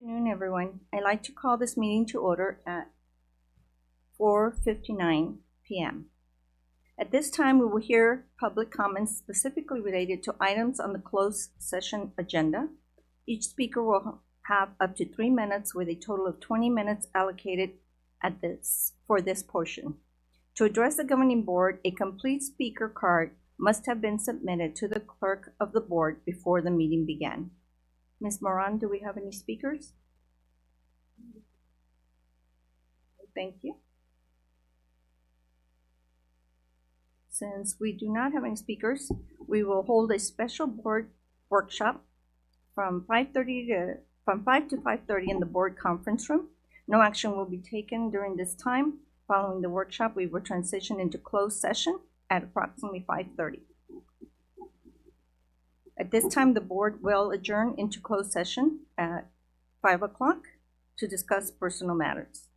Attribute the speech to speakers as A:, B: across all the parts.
A: Afternoon, everyone. I'd like to call this meeting to order at 4:59 p.m. At this time, we will hear public comments specifically related to items on the closed session agenda. Each speaker will have up to 3 minutes with a total of 20 minutes allocated for this portion. To address the governing board, a complete speaker card must have been submitted to the clerk of the board before the meeting began. Ms. Moran, do we have any speakers? Thank you. Since we do not have any speakers, we will hold a special board workshop from 5 to 5:30 in the board conference room. No action will be taken during this time. Following the workshop, we will transition into closed session at approximately 5:30. At this time, the board will adjourn into closed session at 5 o'clock to discuss personal matters.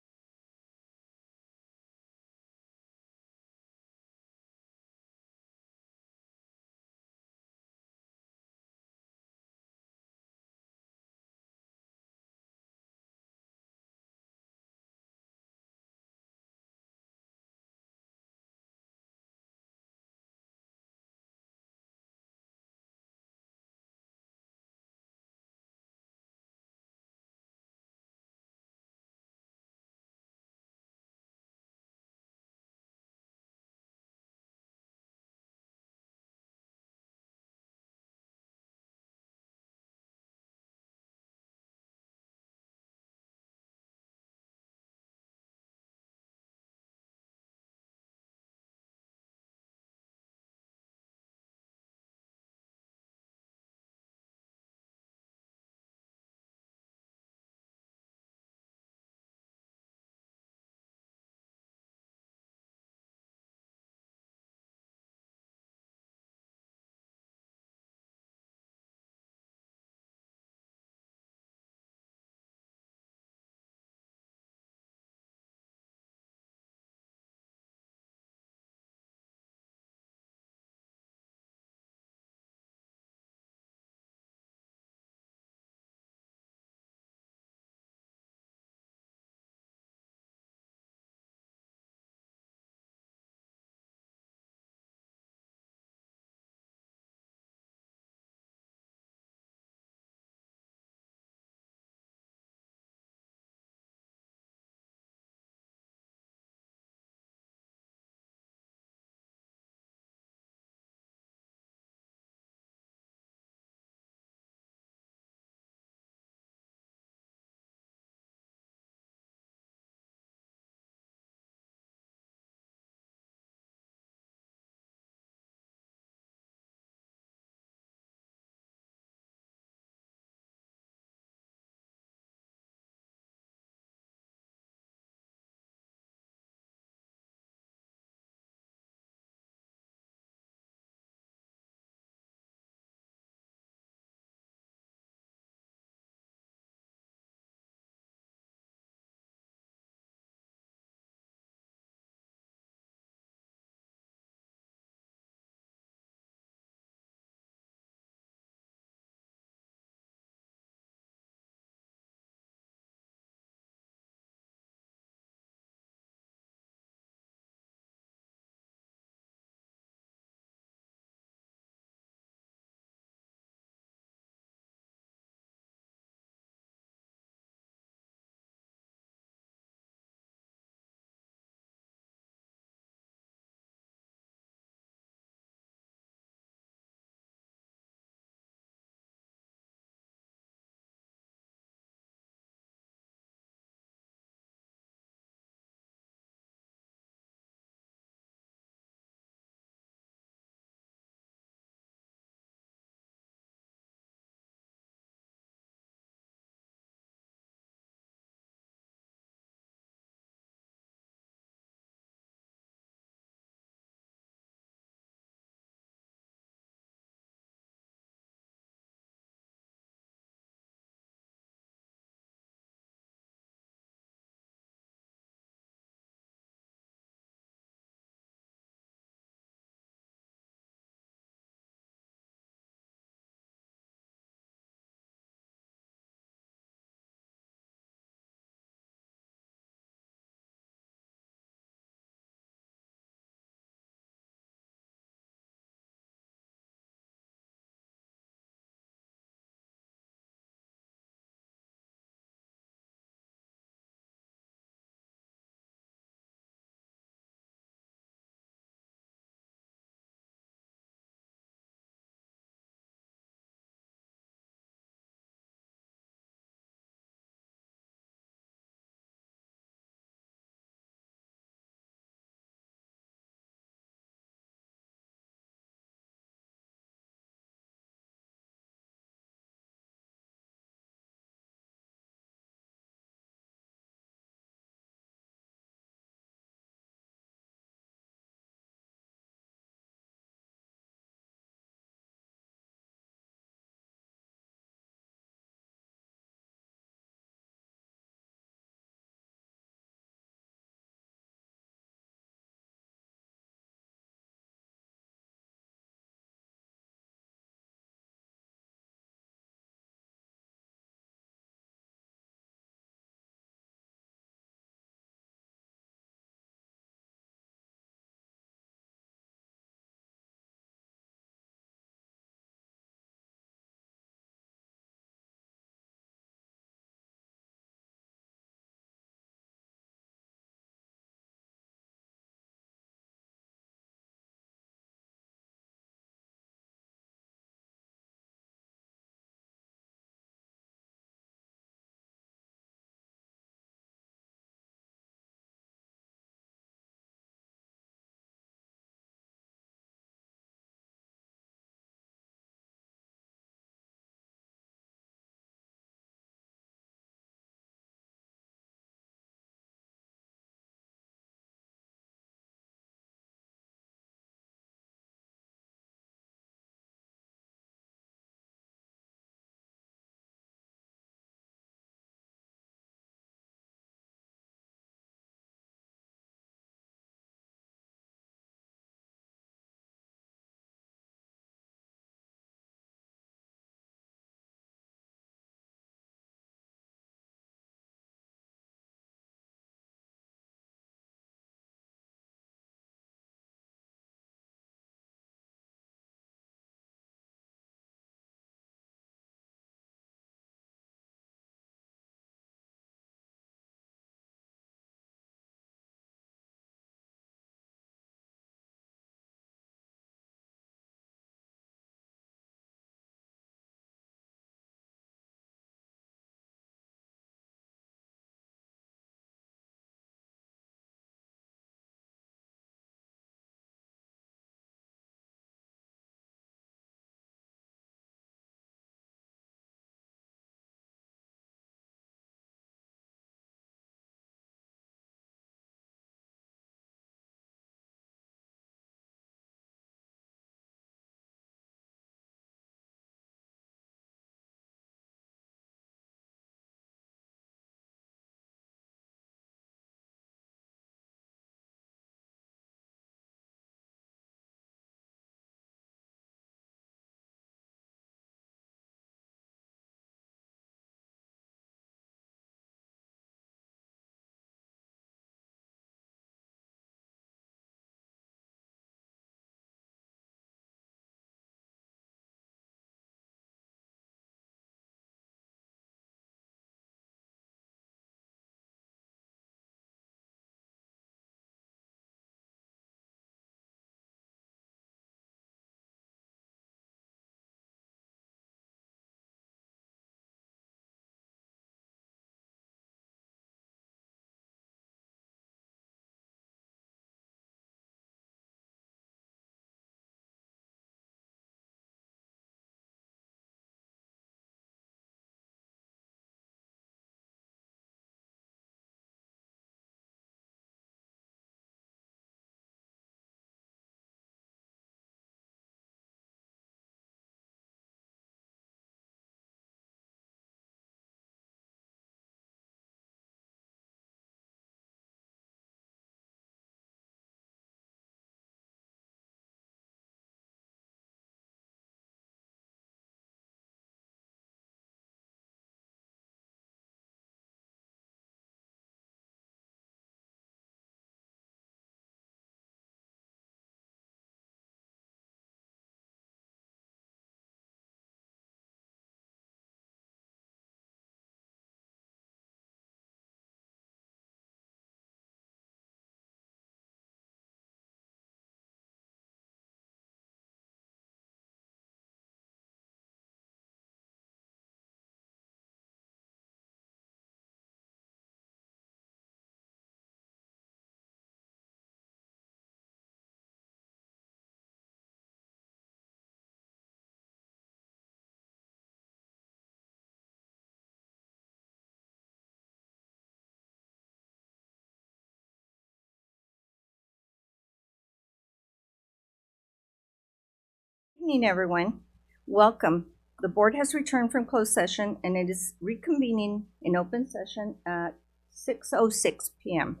A: Evening, everyone. Welcome. The board has returned from closed session and it is reconvening in open session at 6:06 p.m.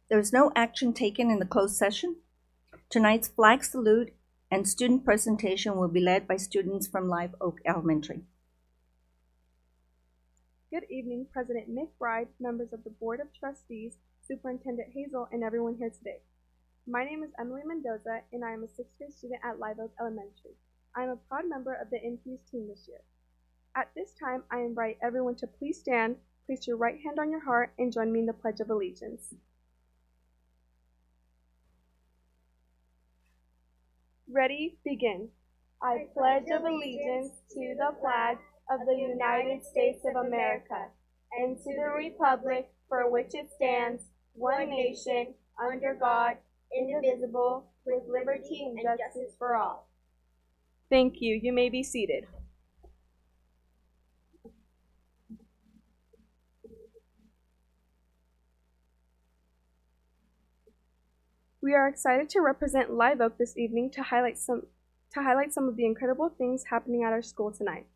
A: There was no action taken in the closed session. Tonight's flag salute and student presentation will be led by students from Live Oak Elementary.
B: Good evening, President McBride, members of the Board of Trustees, Superintendent Hazel, and everyone here today. My name is Emily Mendoza, and I am a 6th grade student at Live Oak Elementary. I am a proud member of the InFUESD team this year. At this time, I invite everyone to please stand, place your right hand on your heart, and join me in the Pledge of Allegiance. Ready, begin. I pledge allegiance to the flag of the United States of America and to the republic for which it stands, one nation, under God, indivisible, with liberty and justice for all. Thank you. You may be seated. We are excited to represent Live Oak this evening to highlight some of the incredible things happening at our school tonight.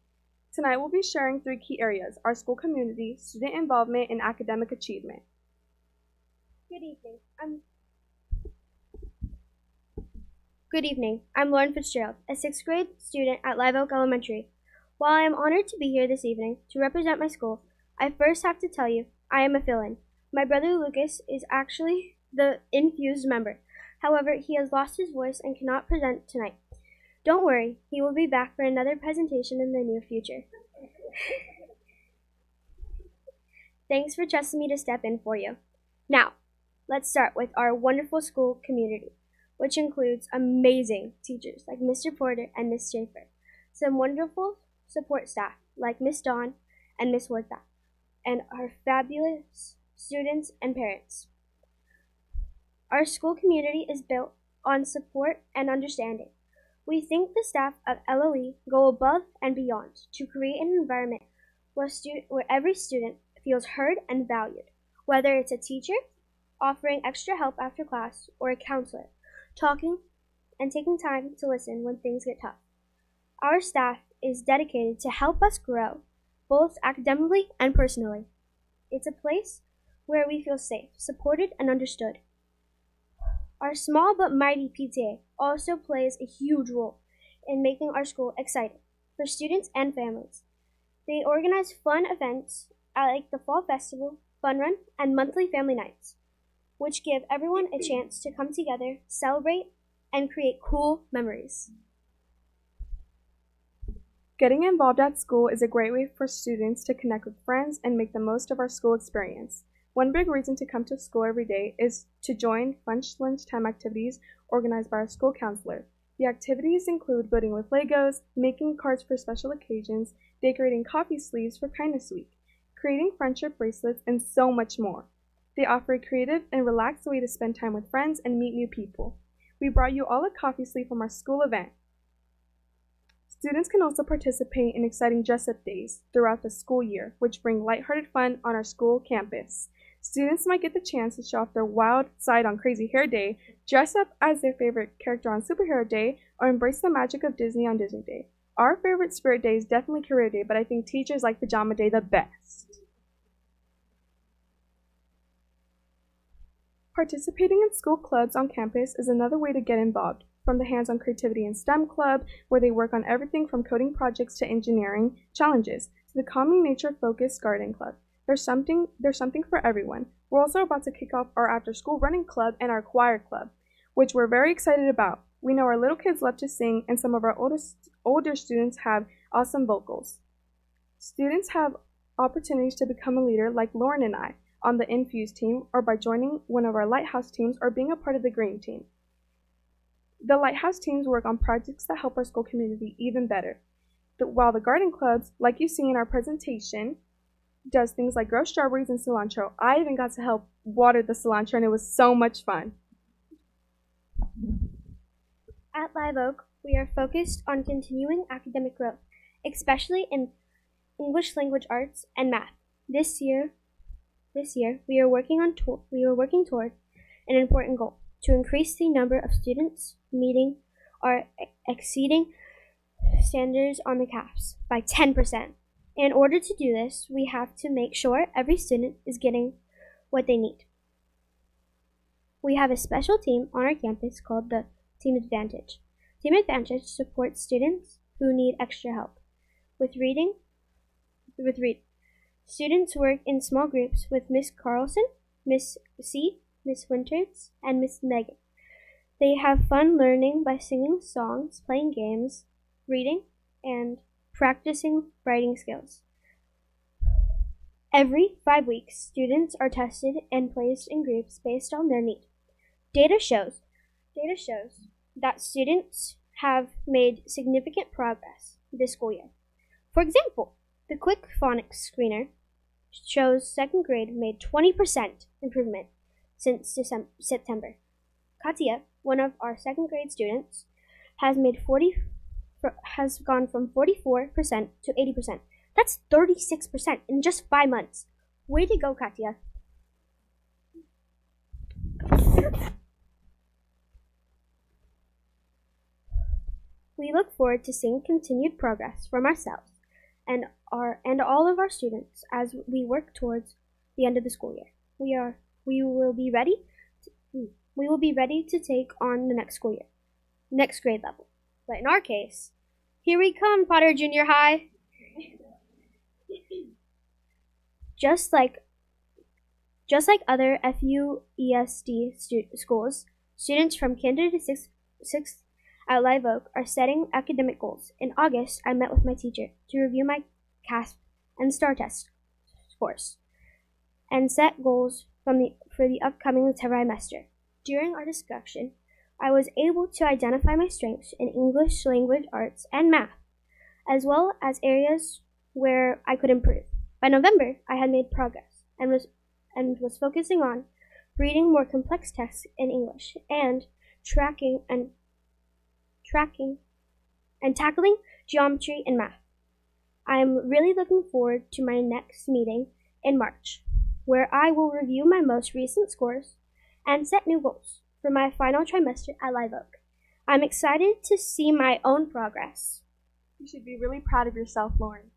B: Tonight we'll be sharing 3 key areas: our school community, student involvement, and academic achievement.
C: Good evening. I'm Lauren Fitzgerald, a 6th grade student at Live Oak Elementary. While I am honored to be here this evening to represent my school, I first have to tell you I am a fill-in. My brother Lucas is actually the InFUESD member. However, he has lost his voice and cannot present tonight. Don't worry, he will be back for another presentation in the near future. Thanks for trusting me to step in for you. Now, let's start with our wonderful school community, which includes amazing teachers like Mr. Porter and Miss Schaefer, some wonderful support staff like Miss Dawn and Miss Huerta, and our fabulous students and parents. Our school community is built on support and understanding. We think the staff of LOE go above and beyond to create an environment where every student feels heard and valued, whether it's a teacher offering extra help after class or a counselor talking and taking time to listen when things get tough. Our staff is dedicated to help us grow, both academically and personally. It's a place where we feel safe, supported, and understood. Our small but mighty PTA also plays a huge role in making our school exciting for students and families. They organize fun events like the Fall Festival, Fun Run, and monthly family nights, which give everyone a chance to come together, celebrate, and create cool memories.
B: Getting involved at school is a great way for students to connect with friends and make the most of our school experience. One big reason to come to school every day is to join fun lunchtime activities organized by our school counselor. The activities include building with Legos, making cards for special occasions, decorating coffee sleeves for Kindness Week, creating friendship bracelets, and so much more. They offer a creative and relaxed way to spend time with friends and meet new people. We brought you all a coffee sleeve from our school event. Students can also participate in exciting dress-up days throughout the school year, which bring lighthearted fun on our school campus. Students might get the chance to show off their wild side on Crazy Hair Day, dress up as their favorite character on Superhero Day, or embrace the magic of Disney on Disney Day. Our favorite spirit day is definitely Career Day, but I think teachers like Pajama Day the best. Participating in school clubs on campus is another way to get involved, from the Hands-on Creativity and STEM Club, where they work on everything from coding projects to engineering challenges, to the Calming Nature-focused Garden Club. There's something for everyone. We're also about to kick off our after-school running club and our choir club, which we're very excited about. We know our little kids love to sing, and some of our older students have awesome vocals. Students have opportunities to become a leader like Lauren and I on the InFUESD team, or by joining one of our Lighthouse teams or being a part of the Green team. The Lighthouse teams work on projects that help our school community even better, while the garden clubs, like you see in our presentation, does things like grow strawberries and cilantro. I even got to help water the cilantro, and it was so much fun.
C: At Live Oak, we are focused on continuing academic growth, especially in English language arts and math. This year we are working toward an important goal: to increase the number of students meeting or exceeding standards on the CAFs by 10%. In order to do this, we have to make sure every student is getting what they need. We have a special team on our campus called the Team Advantage. Team Advantage supports students who need extra help with reading. Students work in small groups with Miss Carlson, Miss C, Miss Winters, and Miss Megan. They have fun learning by singing songs, playing games, reading, and practicing writing skills. Every 5 weeks, students are tested and placed in groups based on their need. Data shows that students have made significant progress this school year. For example, the Quick Phonics Screener shows second grade made 20% improvement since September. Katia, one of our second grade students, has gone from 44% to 80%. That's 36% in just 5 months. Way to go, Katia. We look forward to seeing continued progress from ourselves and all of our students as we work towards the end of the school year. We will be ready to take on the next school year, next grade level. But in our case, here we come, Potter Junior High. Just like other FUESD schools, students from kinder to 6th at Live Oak are setting academic goals. In August, I met with my teacher to review my CASP and STAR test scores and set goals for the upcoming trimester. During our discussion, I was able to identify my strengths in English, language arts, and math, as well as areas where I could improve. By November, I had made progress and was focusing on reading more complex texts in English and tackling geometry and math. I am really looking forward to my next meeting in March, where I will review my most recent scores and set new goals for my final trimester at Live Oak. I'm excited to see my own progress.
B: You should be really proud of yourself, Lauren.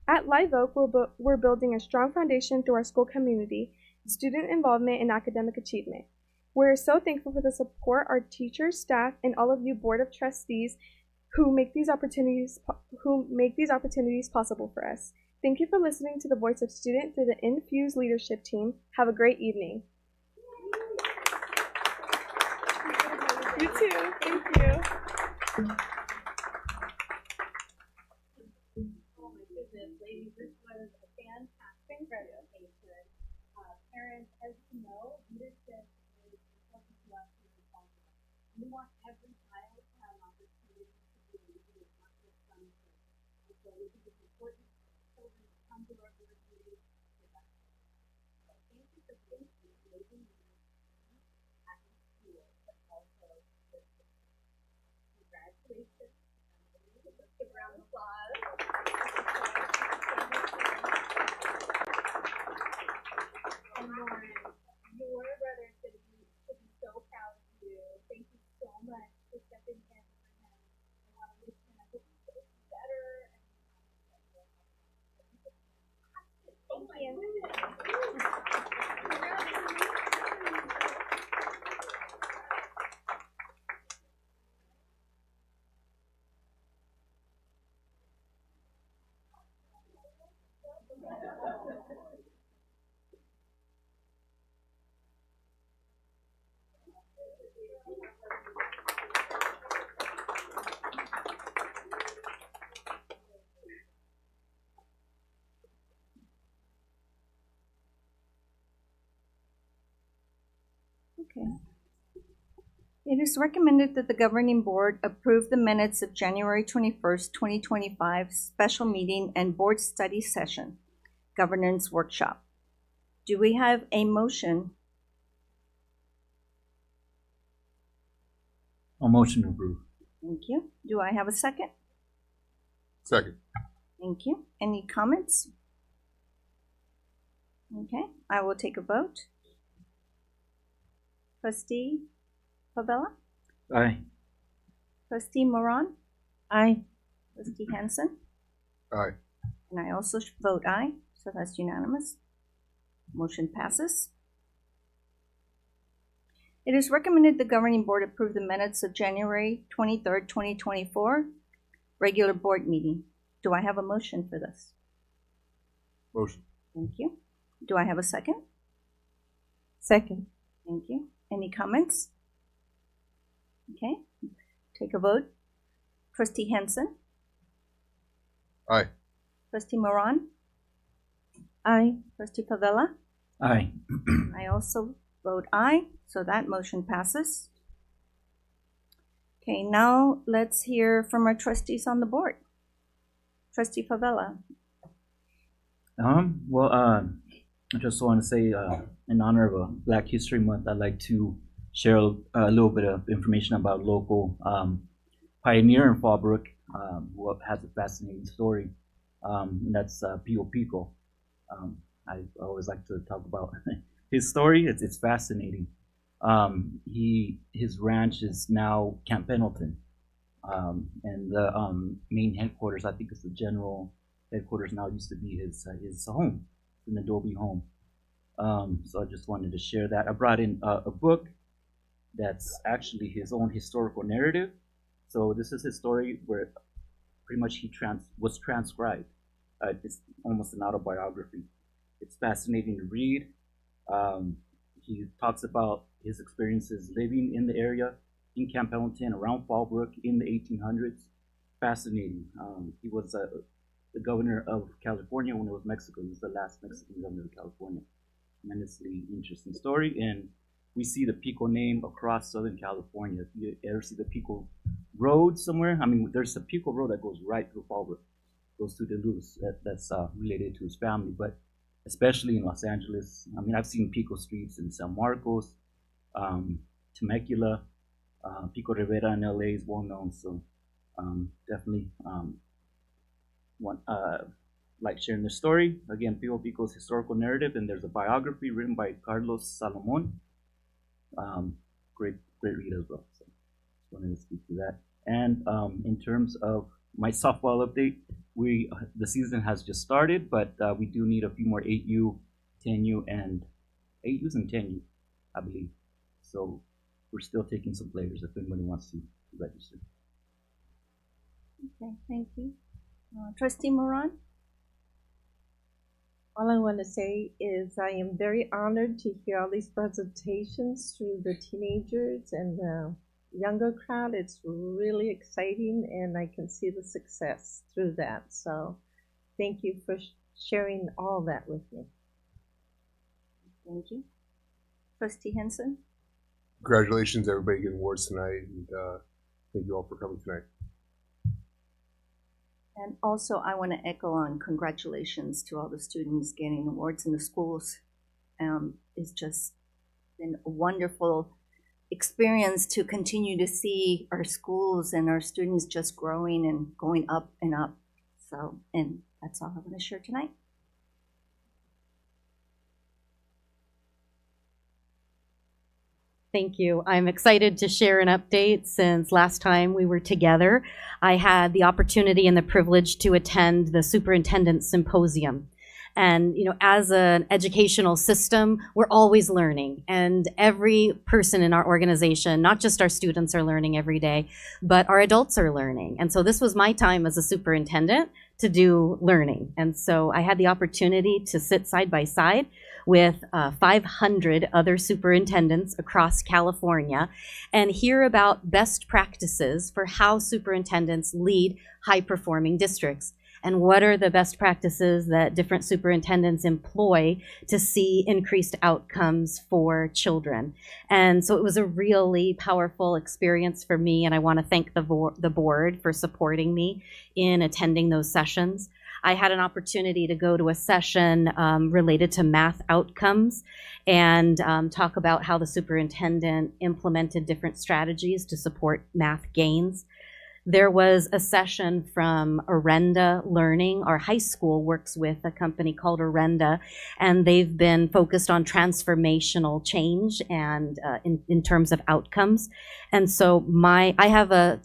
B: At Live Oak, we're building a strong foundation through our school community, student involvement, and academic achievement. We're so thankful for the support our teachers, staff, and all of you Board of Trustees who make these opportunities possible for us. Thank you for listening to the voice of student through the Infuse leadership team. Have a great evening. You too. Thank you.
D: Oh my goodness, ladies, this was a fantastic presentation. Parents, as you know, leadership is important to us and responsible. We want every child to have an opportunity to be leading as much as fun. And so we think it's important for children to come to our community with us. So thank you for being here, amazing leaders at the school, but also with the congratulations. Let's give a round of applause. And Lauren, your brother should be so proud of you. Thank you so much for stepping in for him. I want to wish him, I hope he feels better.
C: Thank you.
A: Okay. It is recommended that the governing board approve the minutes of January 21st, 2025 special meeting and board study session, governance workshop. Do we have a motion?
E: I'll motion to approve.
A: Thank you. Do I have a second?
F: Second.
A: Thank you. Any comments? Okay, I will take a vote. Trustee Favela?
E: Aye.
A: Trustee Moran?
G: Aye.
A: Trustee Henson?
F: Aye.
A: And I also vote aye, so that's unanimous. Motion passes. It is recommended the governing board approve the minutes of January 23rd, 2024, regular board meeting. Do I have a motion for this?
F: Motion.
A: Thank you. Do I have a second?
G: Second.
A: Thank you. Any comments? Okay, take a vote. Trustee Henson?
F: Aye.
A: Trustee Moran?
G: Aye.
A: Trustee Favela?
E: Aye.
A: I also vote aye, so that motion passes. Okay, now let's hear from our trustees on the board. Trustee Favela.
E: I just want to say, in honor of Black History Month, I'd like to share a little bit of information about local pioneer in Fallbrook, who has a fascinating story. And that's Pio Pico. I always like to talk about his story. It's fascinating. His ranch is now Camp Pendleton, and the main headquarters, I think it's the general headquarters now, used to be his home, an adobe home. So I just wanted to share that. I brought in a book that's actually his own historical narrative. So this is his story where pretty much he was transcribed. It's almost an autobiography. It's fascinating to read. He talks about his experiences living in the area, in Camp Pendleton, around Fallbrook in the 1800s. Fascinating. He was the governor of California when it was Mexico. He was the last Mexican governor of California. Tremendously interesting story. And we see the Pico name across Southern California. If you ever see the Pico Road somewhere, I mean, there's a Pico Road that goes right through Fallbrook, goes to Duluth. That's related to his family, but especially in Los Angeles. I mean, I've seen Pico streets in San Marcos, Temecula, Pico Rivera in LA is well known. So definitely like sharing their story. Again, Pio Pico's historical narrative, and there's a biography written by Carlos Salomon. Great read as well. So just wanted to speak to that. And in terms of my softball update, the season has just started, but we do need a few more 8U, 10U, and 8Us and 10U, I believe. So we're still taking some players if anybody wants to register.
A: Okay, thank you. Trustee Moran?
G: All I want to say is I am very honored to hear all these presentations through the teenagers and the younger crowd. It's really exciting, and I can see the success through that. So thank you for sharing all that with me.
A: Thank you. Trustee Henson?
F: Congratulations, everybody getting awards tonight, and thank you all for coming tonight.
A: And also, I want to echo on congratulations to all the students getting awards in the schools. It's just been a wonderful experience to continue to see our schools and our students just growing and going up and up. So, and that's all I want to share tonight.
H: Thank you. I'm excited to share an update since last time we were together. I had the opportunity and the privilege to attend the Superintendent Symposium. And, you know, as an educational system, we're always learning. And every person in our organization, not just our students are learning every day, but our adults are learning. And so this was my time as a superintendent to do learning. And so I had the opportunity to sit side by side with 500 other superintendents across California and hear about best practices for how superintendents lead high-performing districts. And what are the best practices that different superintendents employ to see increased outcomes for children? And so it was a really powerful experience for me, and I want to thank the board for supporting me in attending those sessions. I had an opportunity to go to a session related to math outcomes and talk about how the superintendent implemented different strategies to support math gains. there was a session from Orenda Learning. Our high school works with a company called Orenda, and they've been focused on transformational change and in terms of outcomes. And so I have a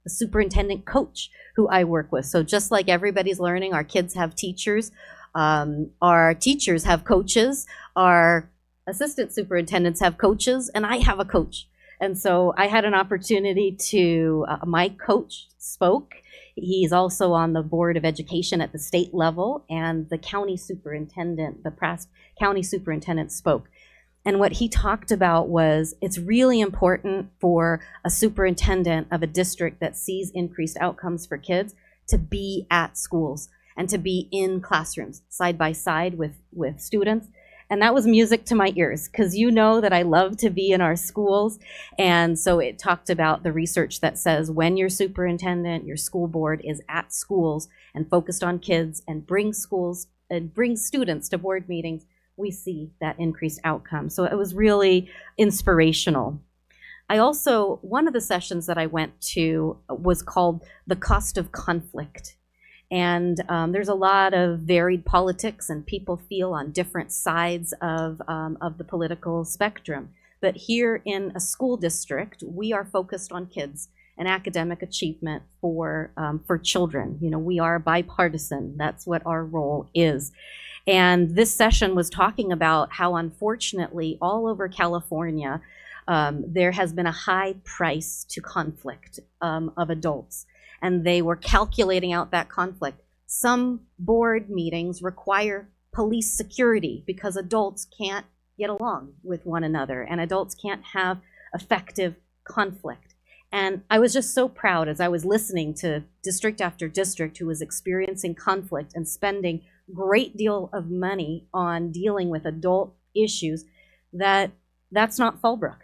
H: superintendent coach who I work with. So just like everybody's learning, our kids have teachers, our teachers have coaches, our assistant superintendents have coaches, and I have a coach. And so I had an opportunity to, my coach spoke. He's also on the Board of Education at the state level, and the county superintendent, the past county superintendent spoke. And what he talked about was it's really important for a superintendent of a district that sees increased outcomes for kids to be at schools and to be in classrooms side by side with students. And that was music to my ears, because you know that I love to be in our schools. And so it talked about the research that says when your superintendent, your school board is at schools and focused on kids and brings students to board meetings, we see that increased outcome. So it was really inspirational. One of the sessions that I went to was called The Cost of Conflict. And there's a lot of varied politics, and people feel on different sides of the political spectrum. But here in a school district, we are focused on kids and academic achievement for children. You know, we are bipartisan. That's what our role is. And this session was talking about how, unfortunately, all over California, there has been a high price to conflict of adults. And they were calculating out that conflict. Some board meetings require police security because adults can't get along with one another, and adults can't have effective conflict. And I was just so proud as I was listening to district after district who was experiencing conflict and spending a great deal of money on dealing with adult issues, that's not Fallbrook.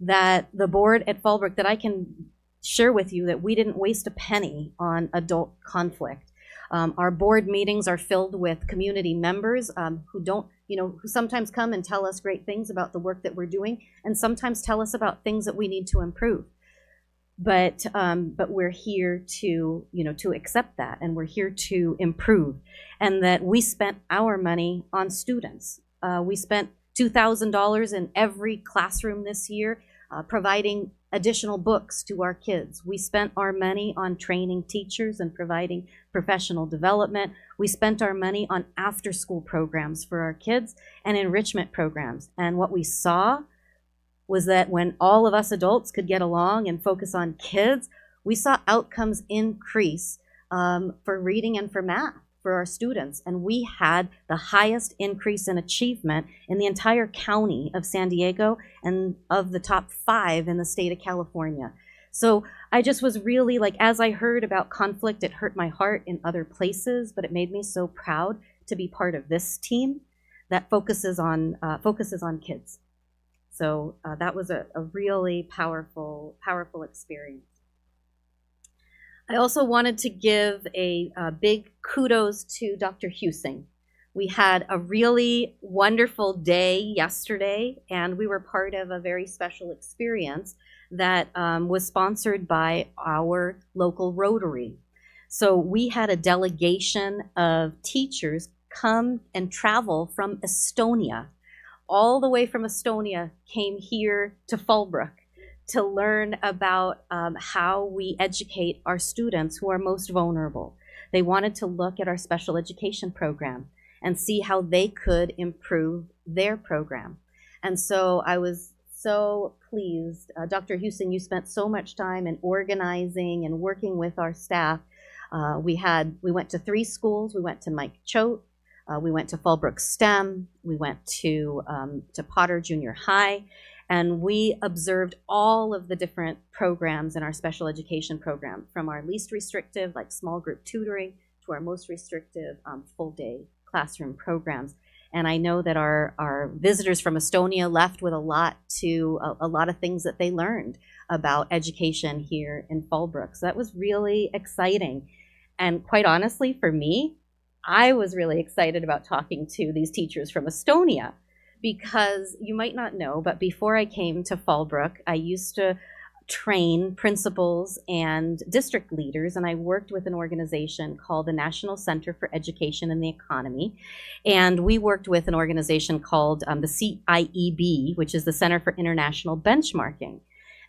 H: That the board at Fallbrook, that I can share with you that we didn't waste a penny on adult conflict. Our board meetings are filled with community members who sometimes come and tell us great things about the work that we're doing, and sometimes tell us about things that we need to improve. But we're here to accept that, and we're here to improve, and that we spent our money on students. We spent $2,000 in every classroom this year, providing additional books to our kids. We spent our money on training teachers and providing professional development. We spent our money on after-school programs for our kids and enrichment programs. And what we saw was that when all of us adults could get along and focus on kids, we saw outcomes increase for reading and for math for our students. And we had the highest increase in achievement in the entire county of San Diego and of the top 5 in the state of California. So I just was really as I heard about conflict, it hurt my heart in other places, but it made me so proud to be part of this team that focuses on kids. So that was a really powerful experience. I also wanted to give a big kudos to Dr. Husing. We had a really wonderful day yesterday, and we were part of a very special experience that was sponsored by our local Rotary. So we had a delegation of teachers come and travel from Estonia. All the way from Estonia came here to Fallbrook to learn about how we educate our students who are most vulnerable. They wanted to look at our special education program and see how they could improve their program. And so I was so pleased. Dr. Husing, you spent so much time in organizing and working with our staff. We went to 3 schools. We went to Mike Choate. We went to Fallbrook STEM. We went to Potter Junior High. And we observed all of the different programs in our special education program, from our least restrictive, like small group tutoring, to our most restrictive full day classroom programs. And I know that our visitors from Estonia left with a lot of things that they learned about education here in Fallbrook. So that was really exciting. And quite honestly, for me, I was really excited about talking to these teachers from Estonia, because you might not know, but before I came to Fallbrook, I used to train principals and district leaders, and I worked with an organization called the National Center for Education and the Economy, and we worked with an organization called the CIEB, which is the Center for International Benchmarking.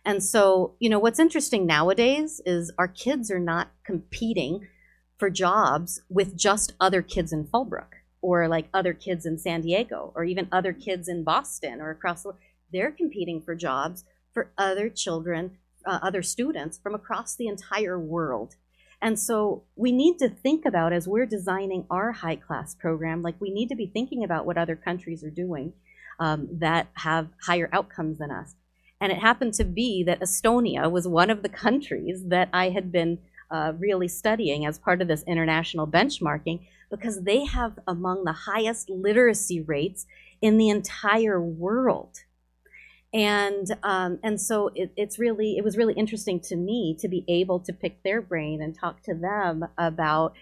H: And so, you know, what's interesting nowadays is our kids are not competing for jobs with just other kids in Fallbrook or like other kids in San Diego or even other kids in Boston or across the world. They're competing for jobs for other children, other students from across the entire world. And so we need to think about, as we're designing our high class program, like we need to be thinking about what other countries are doing that have higher outcomes than us. And it happened to be that Estonia was one of the countries that I had been really studying as part of this international benchmarking, because they have among the highest literacy rates in the entire world. And so it was really interesting to me to be able to pick their brain and talk to them about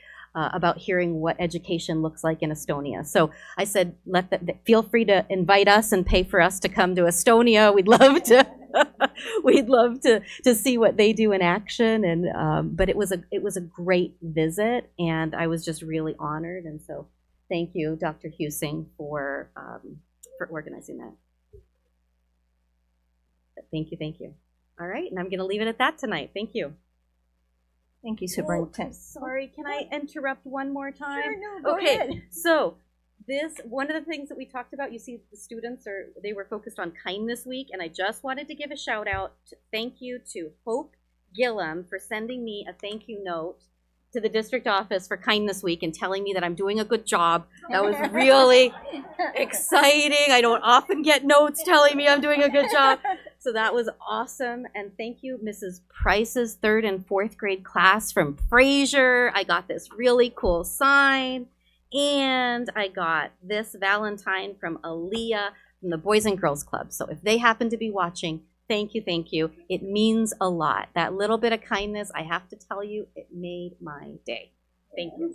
H: hearing what education looks like in Estonia. So I said, feel free to invite us and pay for us to come to Estonia. We'd love to. We'd love to see what they do in action. And but it was a great visit, and I was just really honored. And so thank you, Dr. Husing, for organizing that. Thank you. All right, and I'm going to leave it at that tonight. Thank you.
A: Thank you, Superintendent.
H: Sorry, can I interrupt one more time?
A: Sure, no, go ahead.
H: So one of the things that we talked about, you see the students they were focused on Kindness Week, and I just wanted to give a shout out, thank you to Hope Gillum for sending me a thank you note to the district office for Kindness Week and telling me that I'm doing a good job. That was really exciting. I don't often get notes telling me I'm doing a good job. So that was awesome. And thank you, Mrs. Price's 3rd and 4th grade class from Fraser. I got this really cool sign. And I got this Valentine from Aaliyah from the Boys and Girls Club. So if they happen to be watching, thank you. It means a lot. That little bit of kindness, I have to tell you, it made my day. Thank you.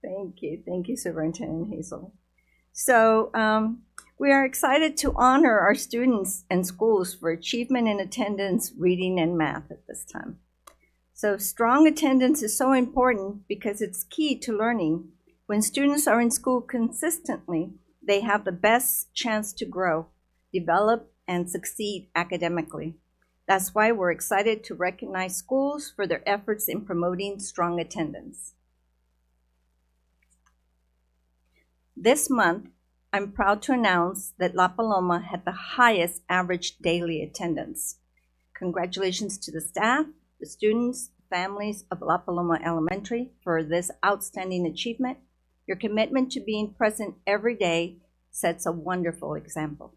A: Thank you, Superintendent Hazel. So we are excited to honor our students and schools for achievement in attendance, reading, and math at this time. So strong attendance is so important because it's key to learning. When students are in school consistently, they have the best chance to grow, develop, and succeed academically. That's why we're excited to recognize schools for their efforts in promoting strong attendance. This month, I'm proud to announce that La Paloma had the highest average daily attendance. Congratulations to the staff, the students, families of La Paloma Elementary for this outstanding achievement. Your commitment to being present every day sets a wonderful example.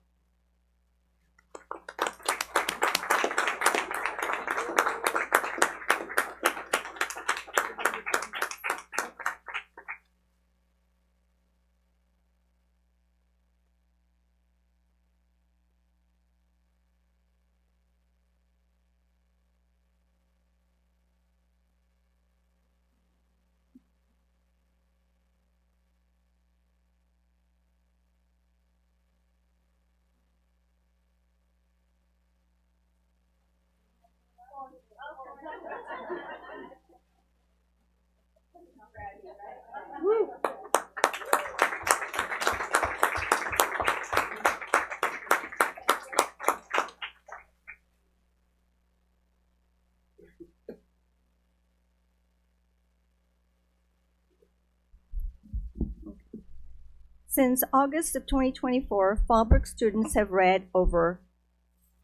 A: Since August of 2024, Fallbrook students have read over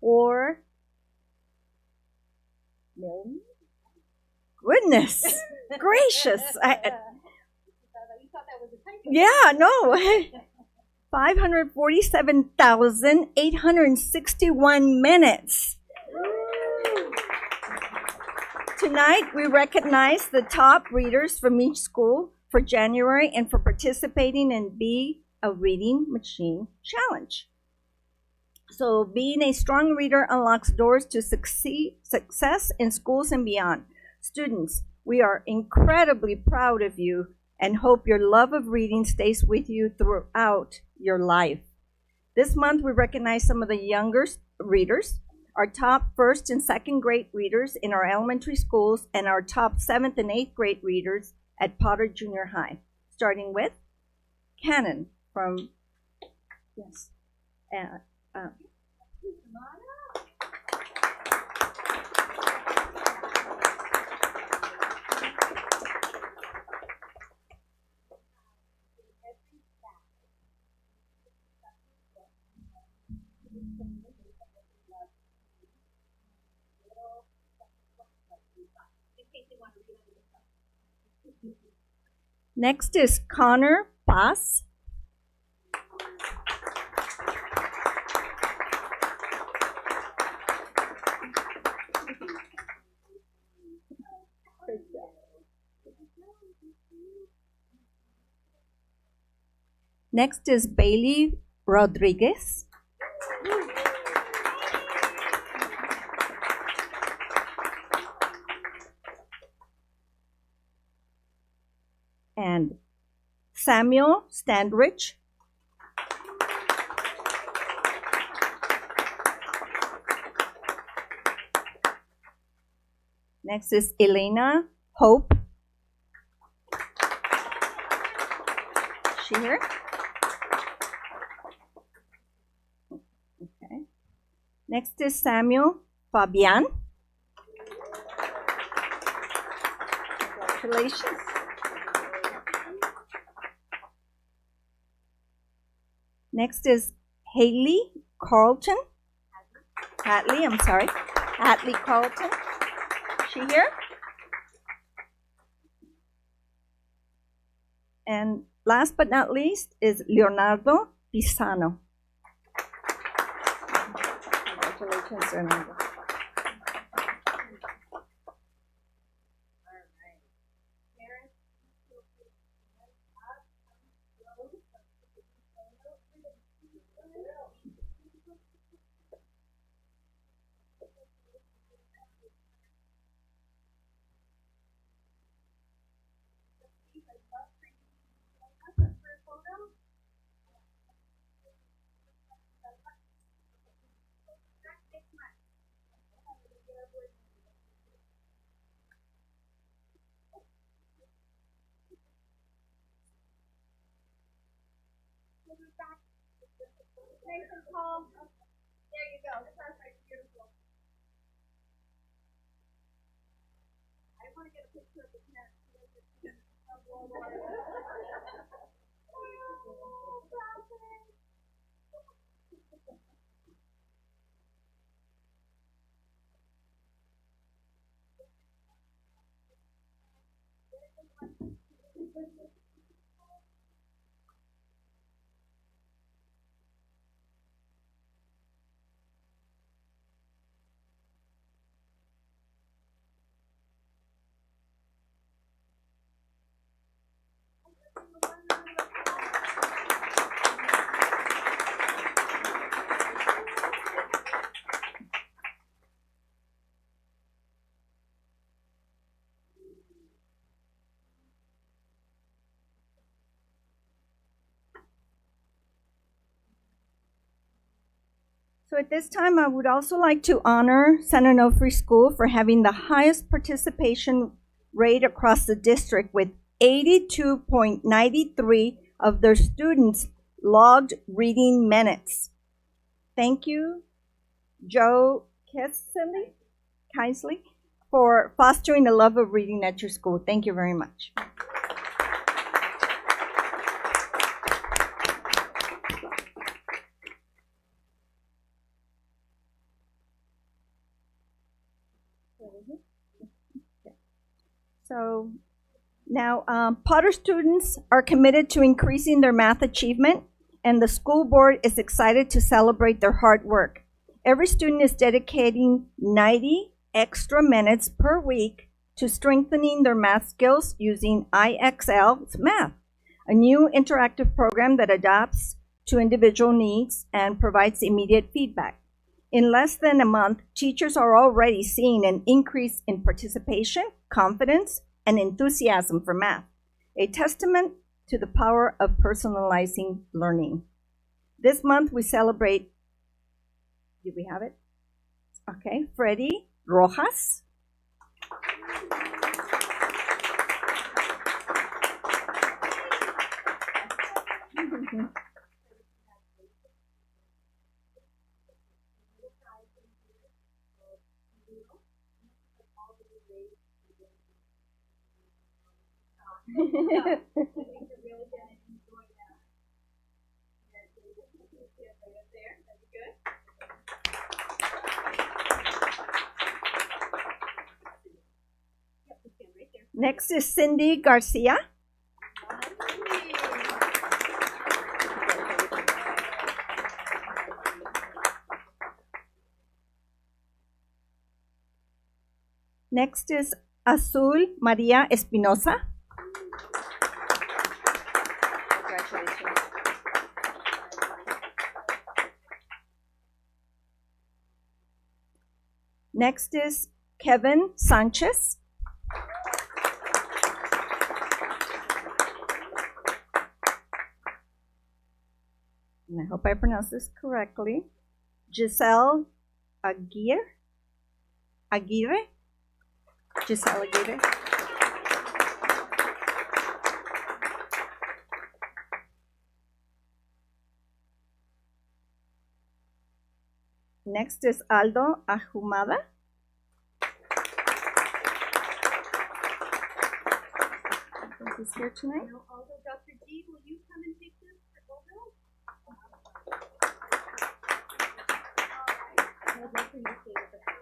A: 4 million? Goodness gracious. Yeah, no. 547,861 minutes. Tonight, we recognize the top readers from each school for January and for participating in Be a Reading Machine Challenge. So being a strong reader unlocks doors to success in schools and beyond. Students, we are incredibly proud of you and hope your love of reading stays with you throughout your life. This month, we recognize some of the younger readers. our top first and second grade readers in our elementary schools, and our top 7th and 8th grade readers at Potter Junior High, starting with Cannon from, yes, next is Connor Paz. Next is Bailey Rodriguez. And Samuel Standrich. Next is Elena Hope. Is she here? Okay. Next is Samuel Fabian. Congratulations. Next is Haley Carlton. Hatley, I'm sorry. Hatley Carlton. Is she here? And last but not least is Leonardo Pisano. Congratulations, Leonardo.
D: Nice and calm. There you go. Perfect. Beautiful. I want to get a picture of the tent.
A: So at this time, I would also like to honor San Onofre School for having the highest participation rate across the district, with 82.93 of their students logged reading minutes. Thank you, Joe Keisley, for fostering the love of reading at your school. Thank you very much. So now Potter students are committed to increasing their math achievement, and the school board is excited to celebrate their hard work. Every student is dedicating 90 extra minutes per week to strengthening their math skills using IXL Math, a new interactive program that adapts to individual needs and provides immediate feedback. In less than a month, teachers are already seeing an increase in participation, confidence, and enthusiasm for math, a testament to the power of personalizing learning. This month we celebrate, do we have it? Okay, Freddy Rojas. Next is Cindy Garcia. Next is Azul Maria Espinosa. Congratulations. Next is Kevin Sanchez. And I hope I pronounced this correctly. Giselle Aguirre. Giselle Aguirre. Next is Aldo Ahumada. He's here tonight.
D: Aldo, Dr. G, will you come and take this for Aldo? I would love for you to stay with the photo.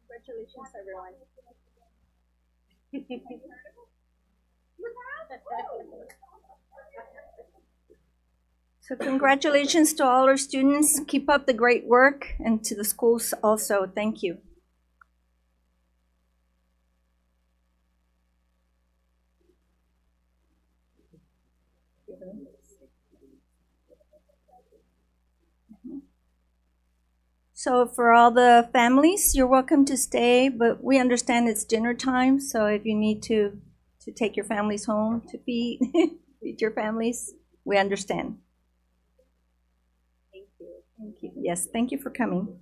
D: Congratulations, everyone.
A: So congratulations to all our students. Keep up the great work, and to the schools also. Thank you. So for all the families, you're welcome to stay, but we understand it's dinner time, so if you need to take your families home to feed, feed your families, we understand.
D: Thank you.
A: Thank you. Yes, thank you for coming.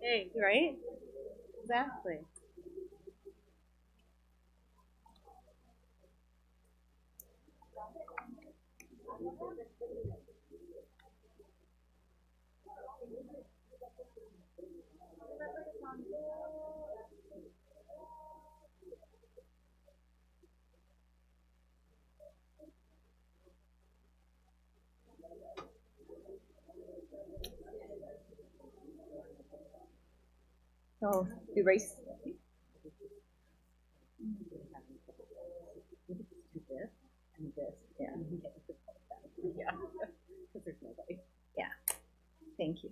H: Hey, right? Exactly.
A: So erase.
H: And this, yeah. Yeah. Because there's nobody.
A: Yeah. Thank you.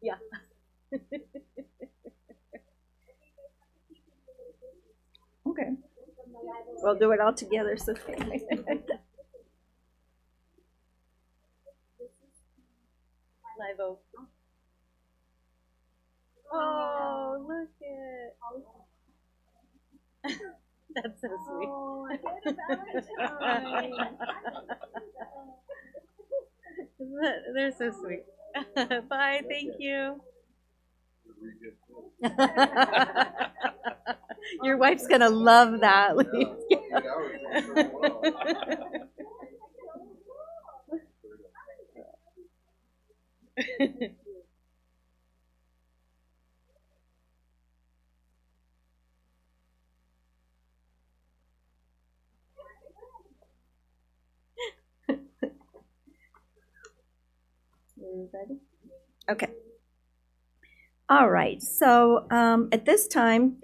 H: Yeah.
A: Okay. We'll do it all together. So.
H: Live oak. Oh, look at. That's so sweet.
D: Oh, I get a Valentine.
H: They're so sweet. Bye, thank you. Your wife's gonna love that.
A: Ready? Okay. All right. So at this time,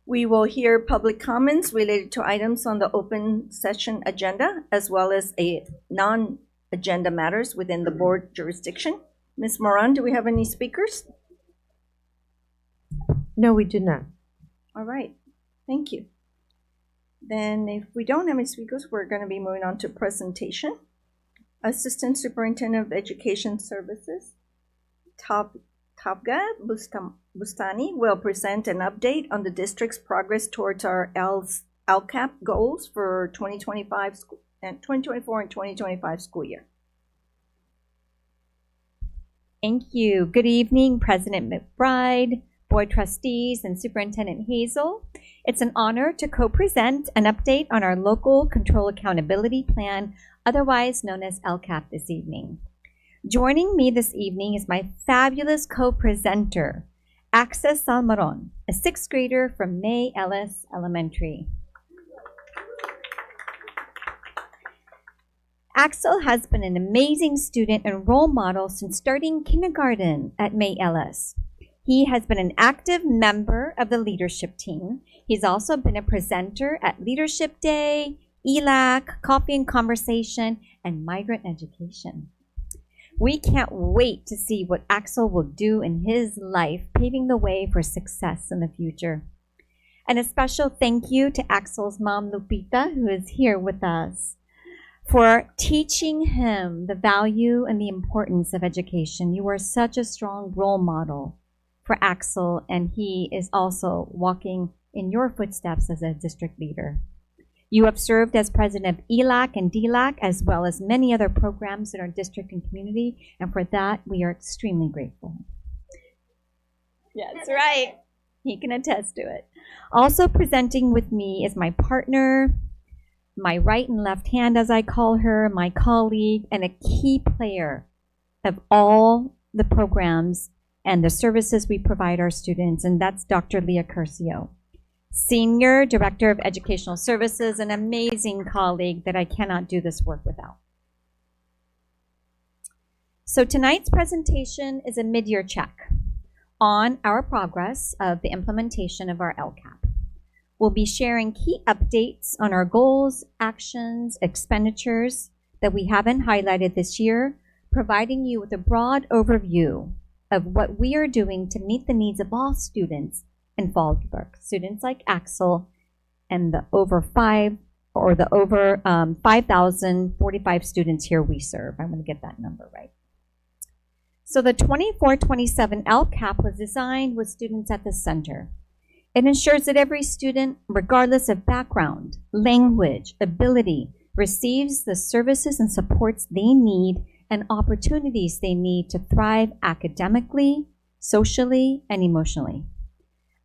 A: we will hear public comments related to items on the open session agenda, as well as a non-agenda matters within the board jurisdiction. Ms. Moran, do we have any speakers?
G: No, we do not.
A: All right. Thank you. Then if we don't have any speakers, we're going to be moving on to presentation. Assistant Superintendent of Education Services, Tabga Bustani, will present an update on the district's progress towards our LCAP goals for 2025 and 2024 and 2025 school year.
I: Thank you. Good evening, President McBride, Board Trustees, and Superintendent Hazel. It's an honor to co-present an update on our Local Control Accountability Plan, otherwise known as LCAP, this evening. Joining me this evening is my fabulous co-presenter, Access Salmaron, a sixth grader from May Ellis Elementary. Axel has been an amazing student and role model since starting kindergarten at May Ellis. He has been an active member of the leadership team. He's also been a presenter at Leadership Day, ELAC, Coffee and Conversation, and Migrant Education. We can't wait to see what Axel will do in his life, paving the way for success in the future. And a special thank you to Axel's mom, Lupita, who is here with us, for teaching him the value and the importance of education. You are such a strong role model for Axel, and he is also walking in your footsteps as a district leader. You have served as president of ELAC and DLAC, as well as many other programs in our district and community, and for that, we are extremely grateful. That's right. He can attest to it. Also presenting with me is my partner, my right and left hand, as I call her, my colleague, and a key player of all the programs and the services we provide our students, and that's Dr. Leah Curcio, Senior Director of Educational Services, an amazing colleague that I cannot do this work without. So tonight's presentation is a mid-year check on our progress of the implementation of our LCAP. We'll be sharing key updates on our goals, actions, expenditures that we haven't highlighted this year, providing you with a broad overview of what we are doing to meet the needs of all students in Fallbrook, students like Axel and the over 5,045 students here we serve. I'm going to get that number right. So the 24-27 LCAP was designed with students at the center. It ensures that every student, regardless of background, language, ability, receives the services and supports they need and opportunities they need to thrive academically, socially, and emotionally.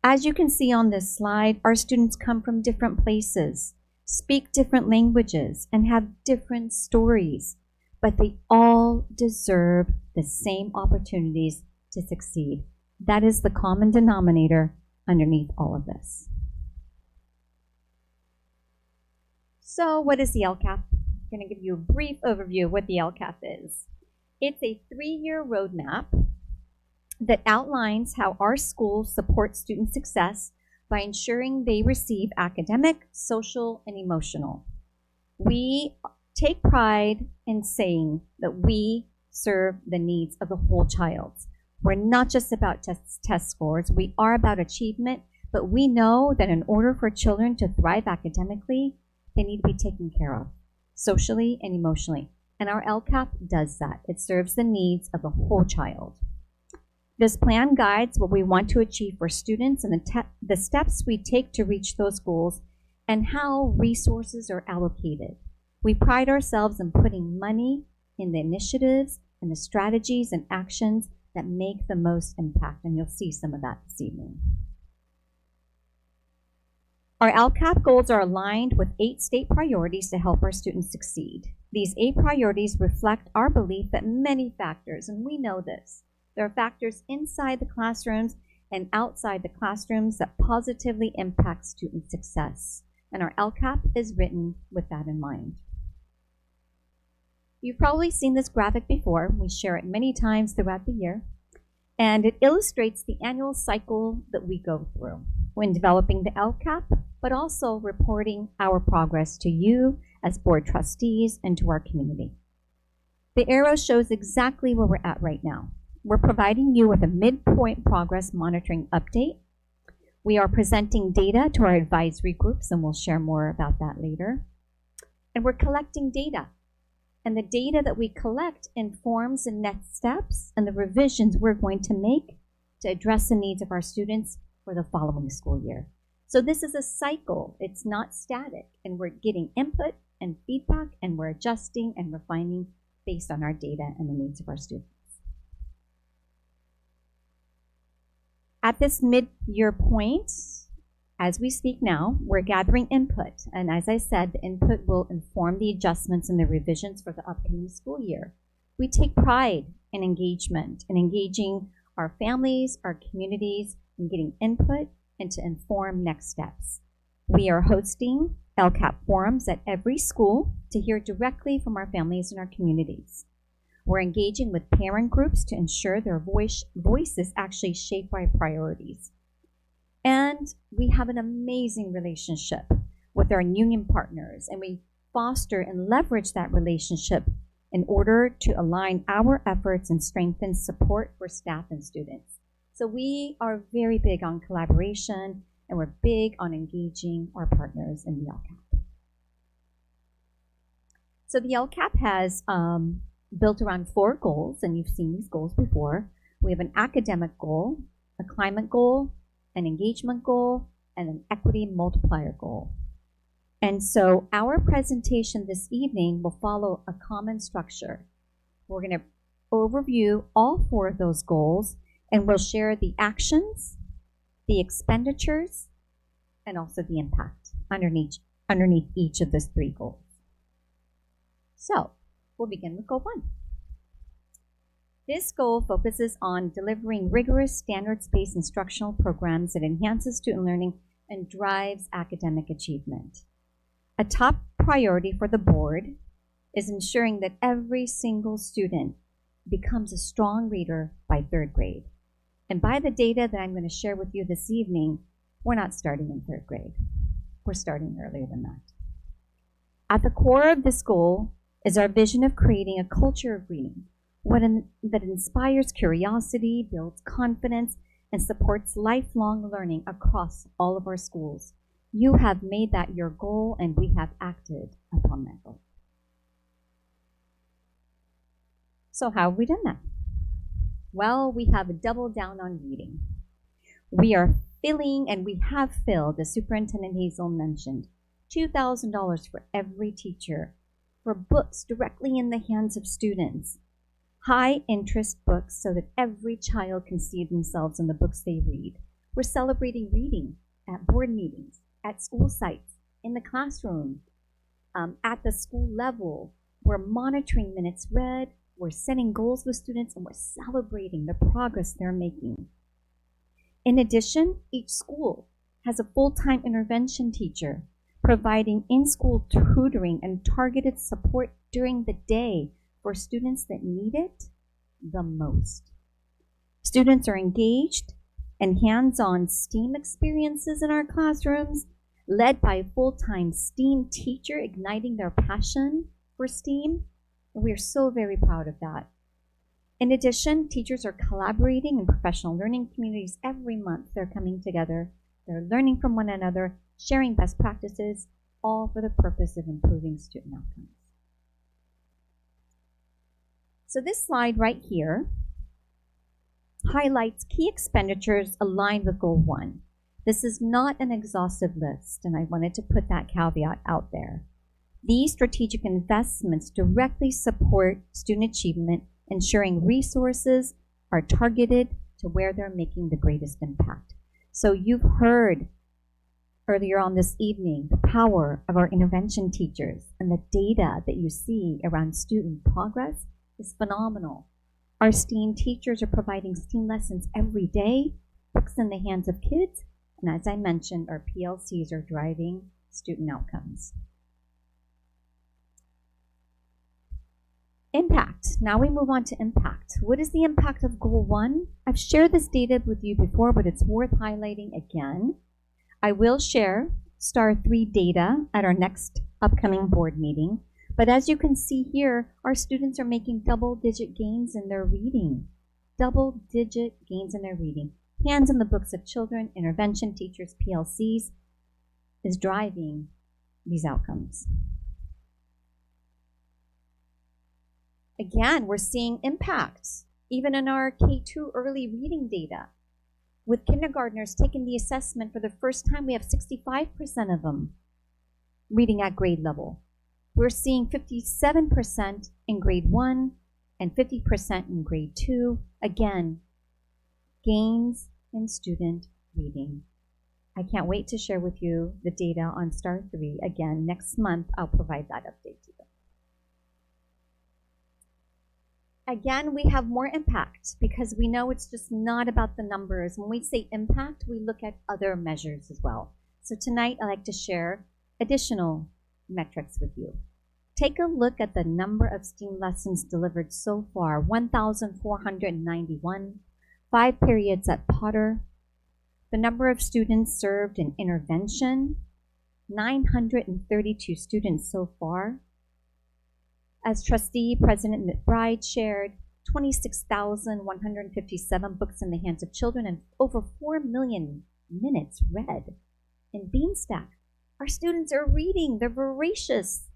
I: As you can see on this slide, our students come from different places, speak different languages, and have different stories, but they all deserve the same opportunities to succeed. That is the common denominator underneath all of this. So what is the LCAP? I'm going to give you a brief overview of what the LCAP is. It's a 3-year roadmap that outlines how our schools support student success by ensuring they receive academic, social, and emotional. We take pride in saying that we serve the needs of the whole child. We're not just about test scores. We are about achievement, but we know that in order for children to thrive academically, they need to be taken care of, socially and emotionally. And our LCAP does that. It serves the needs of the whole child. This plan guides what we want to achieve for students and the steps we take to reach those goals and how resources are allocated. We pride ourselves in putting money in the initiatives and the strategies and actions that make the most impact, and you'll see some of that this evening. Our LCAP goals are aligned with 8 state priorities to help our students succeed. These 8 priorities reflect our belief that many factors, and we know this, there are factors inside the classrooms and outside the classrooms that positively impact student success. And our LCAP is written with that in mind. You've probably seen this graphic before. We share it many times throughout the year. And it illustrates the annual cycle that we go through when developing the LCAP, but also reporting our progress to you as board trustees and to our community. The arrow shows exactly where we're at right now. We're providing you with a midpoint progress monitoring update. We are presenting data to our advisory groups, and we'll share more about that later. And we're collecting data. And the data that we collect informs the next steps and the revisions we're going to make to address the needs of our students for the following school year. So this is a cycle. It's not static. And we're getting input and feedback, and we're adjusting and refining based on our data and the needs of our students. At this mid-year point, as we speak now, we're gathering input. And as I said, the input will inform the adjustments and the revisions for the upcoming school year. We take pride in engagement and engaging our families, our communities, and getting input and to inform next steps. We are hosting LCAP forums at every school to hear directly from our families and our communities. We're engaging with parent groups to ensure their voices actually shape our priorities. And we have an amazing relationship with our union partners, and we foster and leverage that relationship in order to align our efforts and strengthen support for staff and students. So we are very big on collaboration, and we're big on engaging our partners in the LCAP. So the LCAP has built around 4 goals, and you've seen these goals before. We have an academic goal, a climate goal, an engagement goal, and an equity multiplier goal. And so our presentation this evening will follow a common structure. We're going to overview all 4 of those goals, and we'll share the actions, the expenditures, and also the impact underneath each of those 3 goals. So we'll begin with goal 1. This goal focuses on delivering rigorous standards-based instructional programs that enhances student learning and drives academic achievement. A top priority for the board is ensuring that every single student becomes a strong reader by 3rd grade. And by the data that I'm going to share with you this evening, we're not starting in 3rd grade. We're starting earlier than that. At the core of this goal is our vision of creating a culture of reading that inspires curiosity, builds confidence, and supports lifelong learning across all of our schools. You have made that your goal, and we have acted upon that goal. So how have we done that? Well, we have doubled down on reading. We are filling, and we have filled, as Superintendent Hazel mentioned, $2,000 for every teacher for books directly in the hands of students. High interest books so that every child can see themselves in the books they read. We're celebrating reading at board meetings, at school sites, in the classroom, at the school level. We're monitoring minutes read, we're setting goals with students, and we're celebrating the progress they're making. In addition, each school has a full-time intervention teacher providing in-school tutoring and targeted support during the day for students that need it the most. Students are engaged in hands-on STEAM experiences in our classrooms, led by a full-time STEAM teacher igniting their passion for STEAM, and we are so very proud of that. In addition, teachers are collaborating in professional learning communities every month. They're coming together, they're learning from one another, sharing best practices, all for the purpose of improving student outcomes. So this slide right here highlights key expenditures aligned with Goal 1. This is not an exhaustive list, and I wanted to put that caveat out there. These strategic investments directly support student achievement, ensuring resources are targeted to where they're making the greatest impact. So you've heard earlier on this evening, the power of our intervention teachers and the data that you see around student progress is phenomenal. Our STEAM teachers are providing STEAM lessons every day, books in the hands of kids, and as I mentioned, our PLCs are driving student outcomes. Impact. Now we move on to impact. What is the impact of Goal 1? I've shared this data with you before, but it's worth highlighting again. I will share Star 3 data at our next upcoming board meeting. But as you can see here, our students are making double-digit gains in their reading. Double-digit gains in their reading. Hands in the books of children, intervention teachers, PLCs is driving these outcomes. Again, we're seeing impacts, even in our K2 early reading data. With kindergartners taking the assessment for the first time, we have 65% of them reading at grade level. We're seeing 57% in grade 1 and 50% in grade 2. Again, gains in student reading. I can't wait to share with you the data on Star 3. Again, next month, I'll provide that update to you. Again, we have more impact because we know it's just not about the numbers. When we say impact, we look at other measures as well. So tonight, I'd like to share additional metrics with you. Take a look at the number of STEAM lessons delivered so far, 1,491, 5 periods at Potter. The number of students served in intervention, 932 students so far. As trustee, President McBride shared, 26,157 books in the hands of children and over 4 million minutes read. In Beanstack, our students are reading. They're voracious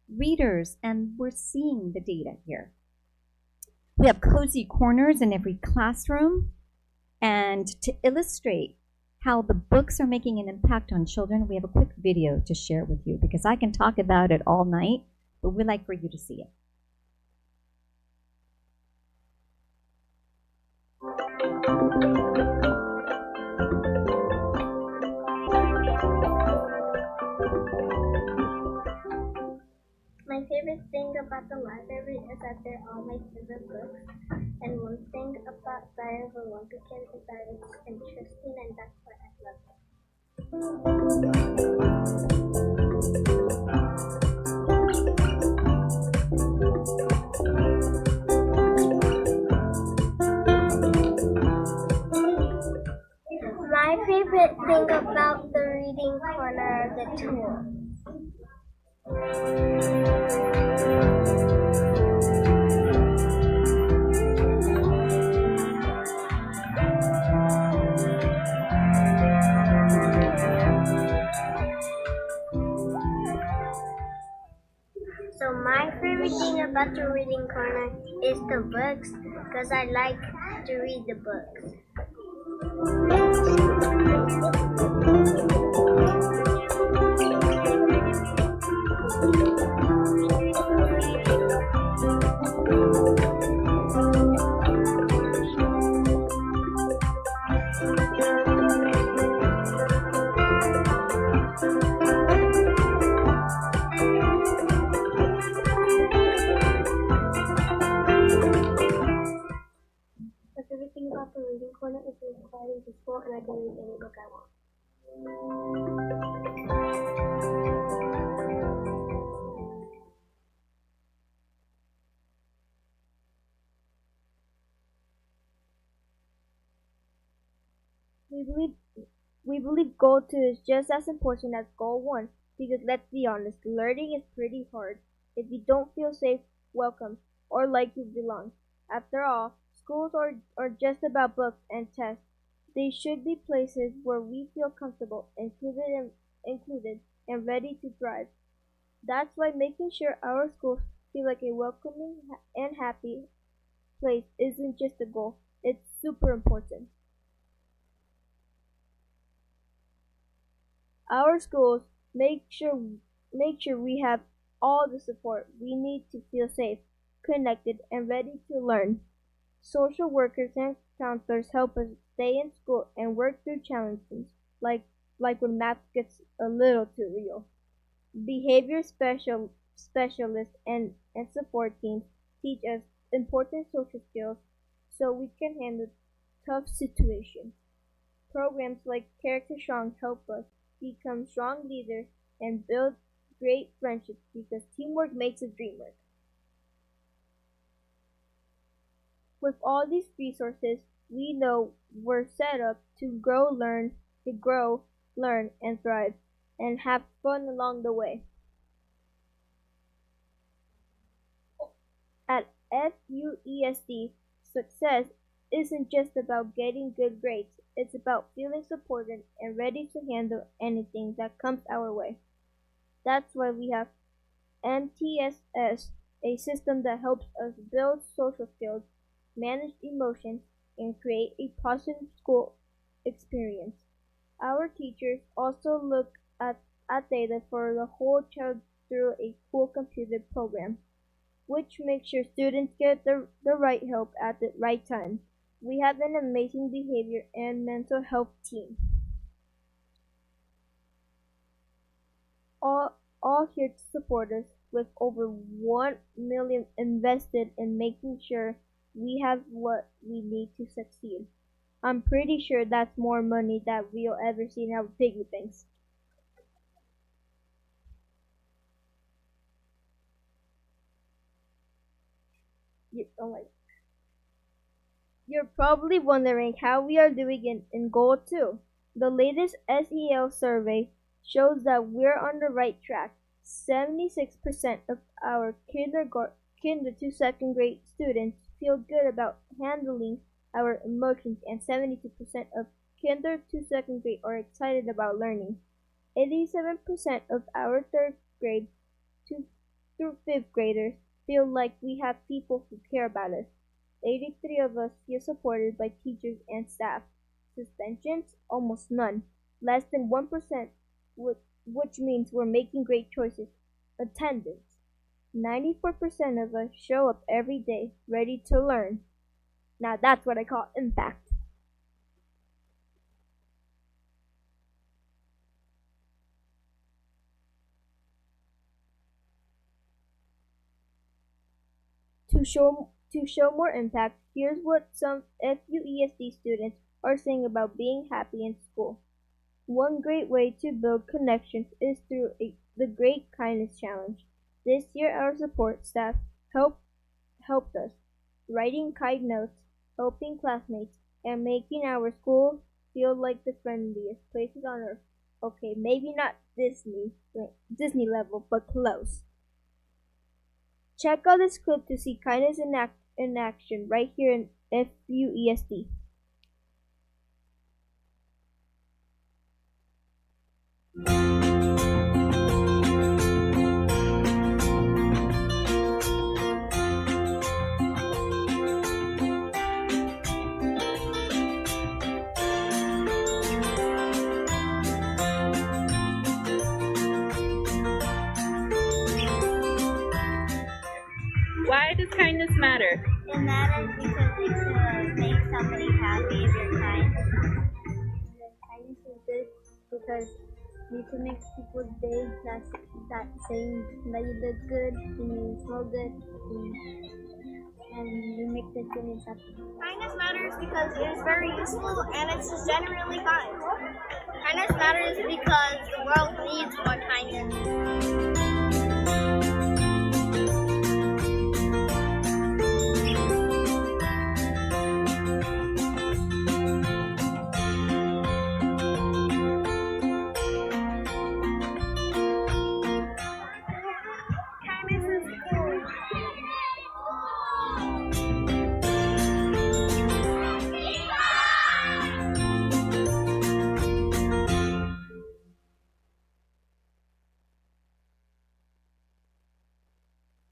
I: readers, and we're seeing the data here. We have cozy corners in every classroom. And to illustrate how the books are making an impact on children, we have a quick video to share with you because I can talk about it all night, but we'd like for you to see it.
C: My favorite thing about the library is that they're all my favorite books. And one thing about Diary of a Wimpy is that it's interesting, and that's why I love it. My favorite thing about the reading corner are the tools. So my favorite thing about the reading corner is the books, because I like to read the books. My favorite thing about the reading corner is it's quiet and peaceful, and I can read any book I want. We believe goal 2 is just as important as goal 1 because let's be honest, learning is pretty hard if you don't feel safe, welcome, or like you belong. After all, schools are just about books and tests. They should be places where we feel comfortable, included, and ready to thrive. That's why making sure our schools feel like a welcoming and happy place isn't just a goal, it's super important. Our schools make sure we have all the support we need to feel safe, connected, and ready to learn. Social workers and counselors help us stay in school and work through challenges like like when math gets a little too real. Behavior specialists and support teams teach us important social skills so we can handle tough situations. Programs like Character Strong help us become strong leaders and build great friendships because teamwork makes the dream work. With all these resources, we know we're set up to grow, learn, and thrive, and have fun along the way. At FUESD, success isn't just about getting good grades, it's about feeling supported and ready to handle anything that comes our way. That's why we have MTSS, a system that helps us build social skills, manage emotions, and create a positive school experience. Our teachers also look at data for the whole child through a school computer program, which makes sure students get the right help at the right time. We have an amazing behavior and mental health team, all here to support us with over 1 million invested in making sure we have what we need to succeed. I'm pretty sure that's more money than we'll ever see in our piggy banks. Oh my. You're probably wondering how we are doing in Goal 2. The latest SEL survey shows that we're on the right track. 76% of our kinder to second grade students feel good about handling our emotions, and 72% of kinder to second grade are excited about learning. 87% of our third grade through fifth graders feel like we have people who care about us. 83 of us feel supported by teachers and staff. Suspensions? Almost none. Less than 1%, which means we're making great choices. Attendance. 94% of us show up every day, ready to learn. Now that's what I call impact. To show more impact, here's what some FUESD students are saying about being happy in school. One great way to build connections is through the Great Kindness Challenge. This year our support staff helped us, writing kind notes, helping classmates, and making our school feel like the friendliest places on earth. Okay, maybe not Disney level, but close. Check out this clip to see kindness in action right here in FUESD.
J: Why does kindness matter?
K: It matters because it could make somebody happy if you're kind. Kindness is good because you can make people's day that saying that you look good and you smell good and you make the students happy.
L: Kindness matters because it is very useful and it's genuinely kind. Kindness matters because the world needs more kindness.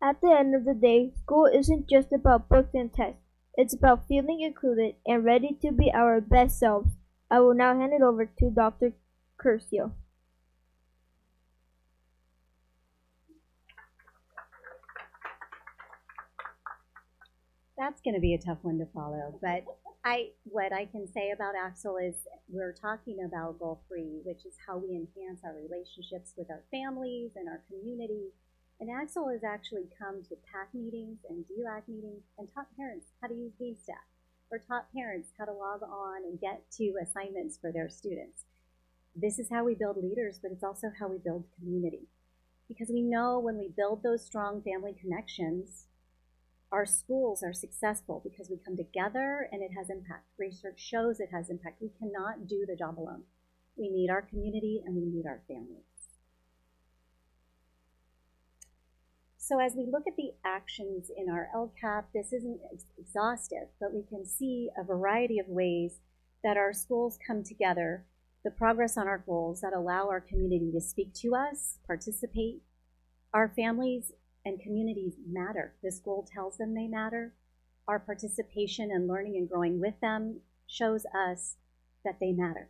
C: At the end of the day, school isn't just about books and tests. It's about feeling included and ready to be our best selves. I will now hand it over to Dr. Curcio.
I: That's going to be a tough one to follow, but What I can say about Axel is we're talking about goal free, which is how we enhance our relationships with our families and our community. And Axel has actually come to PAC meetings and DLAC meetings and taught parents how to use VStack, or taught parents how to log on and get to assignments for their students. This is how we build leaders, but it's also how we build community. Because we know when we build those strong family connections, our schools are successful because we come together and it has impact. Research shows it has impact. We cannot do the job alone. We need our community and we need our families. So as we look at the actions in our LCAP, this isn't exhaustive, but we can see a variety of ways that our schools come together, the progress on our goals that allow our community to speak to us, participate. Our families and communities matter. This goal tells them they matter. Our participation and learning and growing with them shows us that they matter.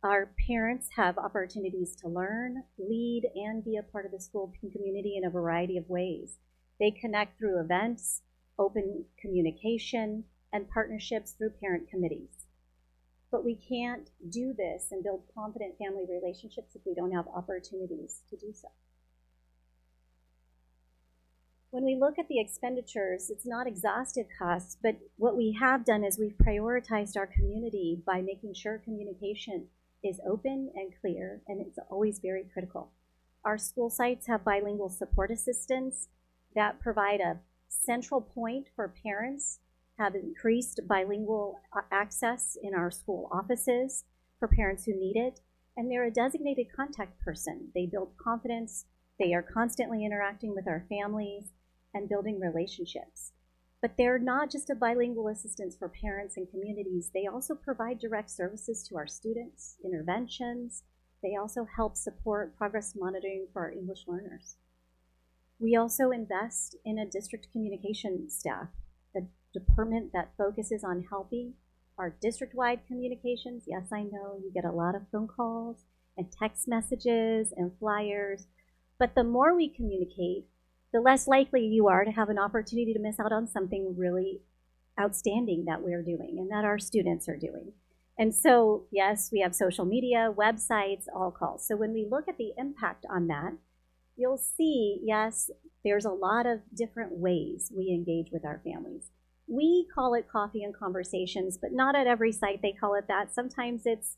I: Our parents have opportunities to learn, lead, and be a part of the school community in a variety of ways. They connect through events, open communication, and partnerships through parent committees. But we can't do this and build confident family relationships if we don't have opportunities to do so. When we look at the expenditures, it's not exhaustive costs, but what we have done is we've prioritized our community by making sure communication is open and clear, and it's always very critical. Our school sites have bilingual support assistants that provide a central point for parents, have increased bilingual access in our school offices for parents who need it, and they're a designated contact person. They build confidence, they are constantly interacting with our families, and building relationships. But they're not just a bilingual assistance for parents and communities. They also provide direct services to our students, interventions. They also help support progress monitoring for our English learners. We also invest in a district communication staff, a department that focuses on helping our district-wide communications. Yes, I know you get a lot of phone calls and text messages and flyers, but the more we communicate, the less likely you are to have an opportunity to miss out on something really outstanding that we're doing and that our students are doing. And so, yes, we have social media, websites, all calls. So when we look at the impact on that, you'll see, yes, there's a lot of different ways we engage with our families. We call it coffee and conversations, but not at every site they call it that. Sometimes it's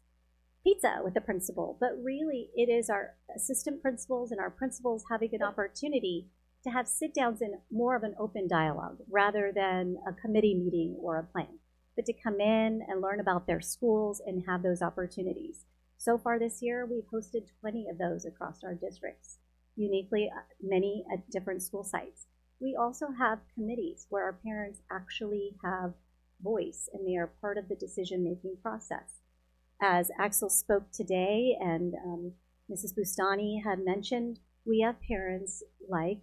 I: pizza with the principal, but really it is our assistant principals and our principals having an opportunity to have sit-downs in more of an open dialogue rather than a committee meeting or a plan, but to come in and learn about their schools and have those opportunities. So far this year, we've hosted 20 of those across our districts, uniquely many at different school sites. We also have committees where our parents actually have voice and they are part of the decision-making process. As Axel spoke today and Mrs. Bustani had mentioned, we have parents like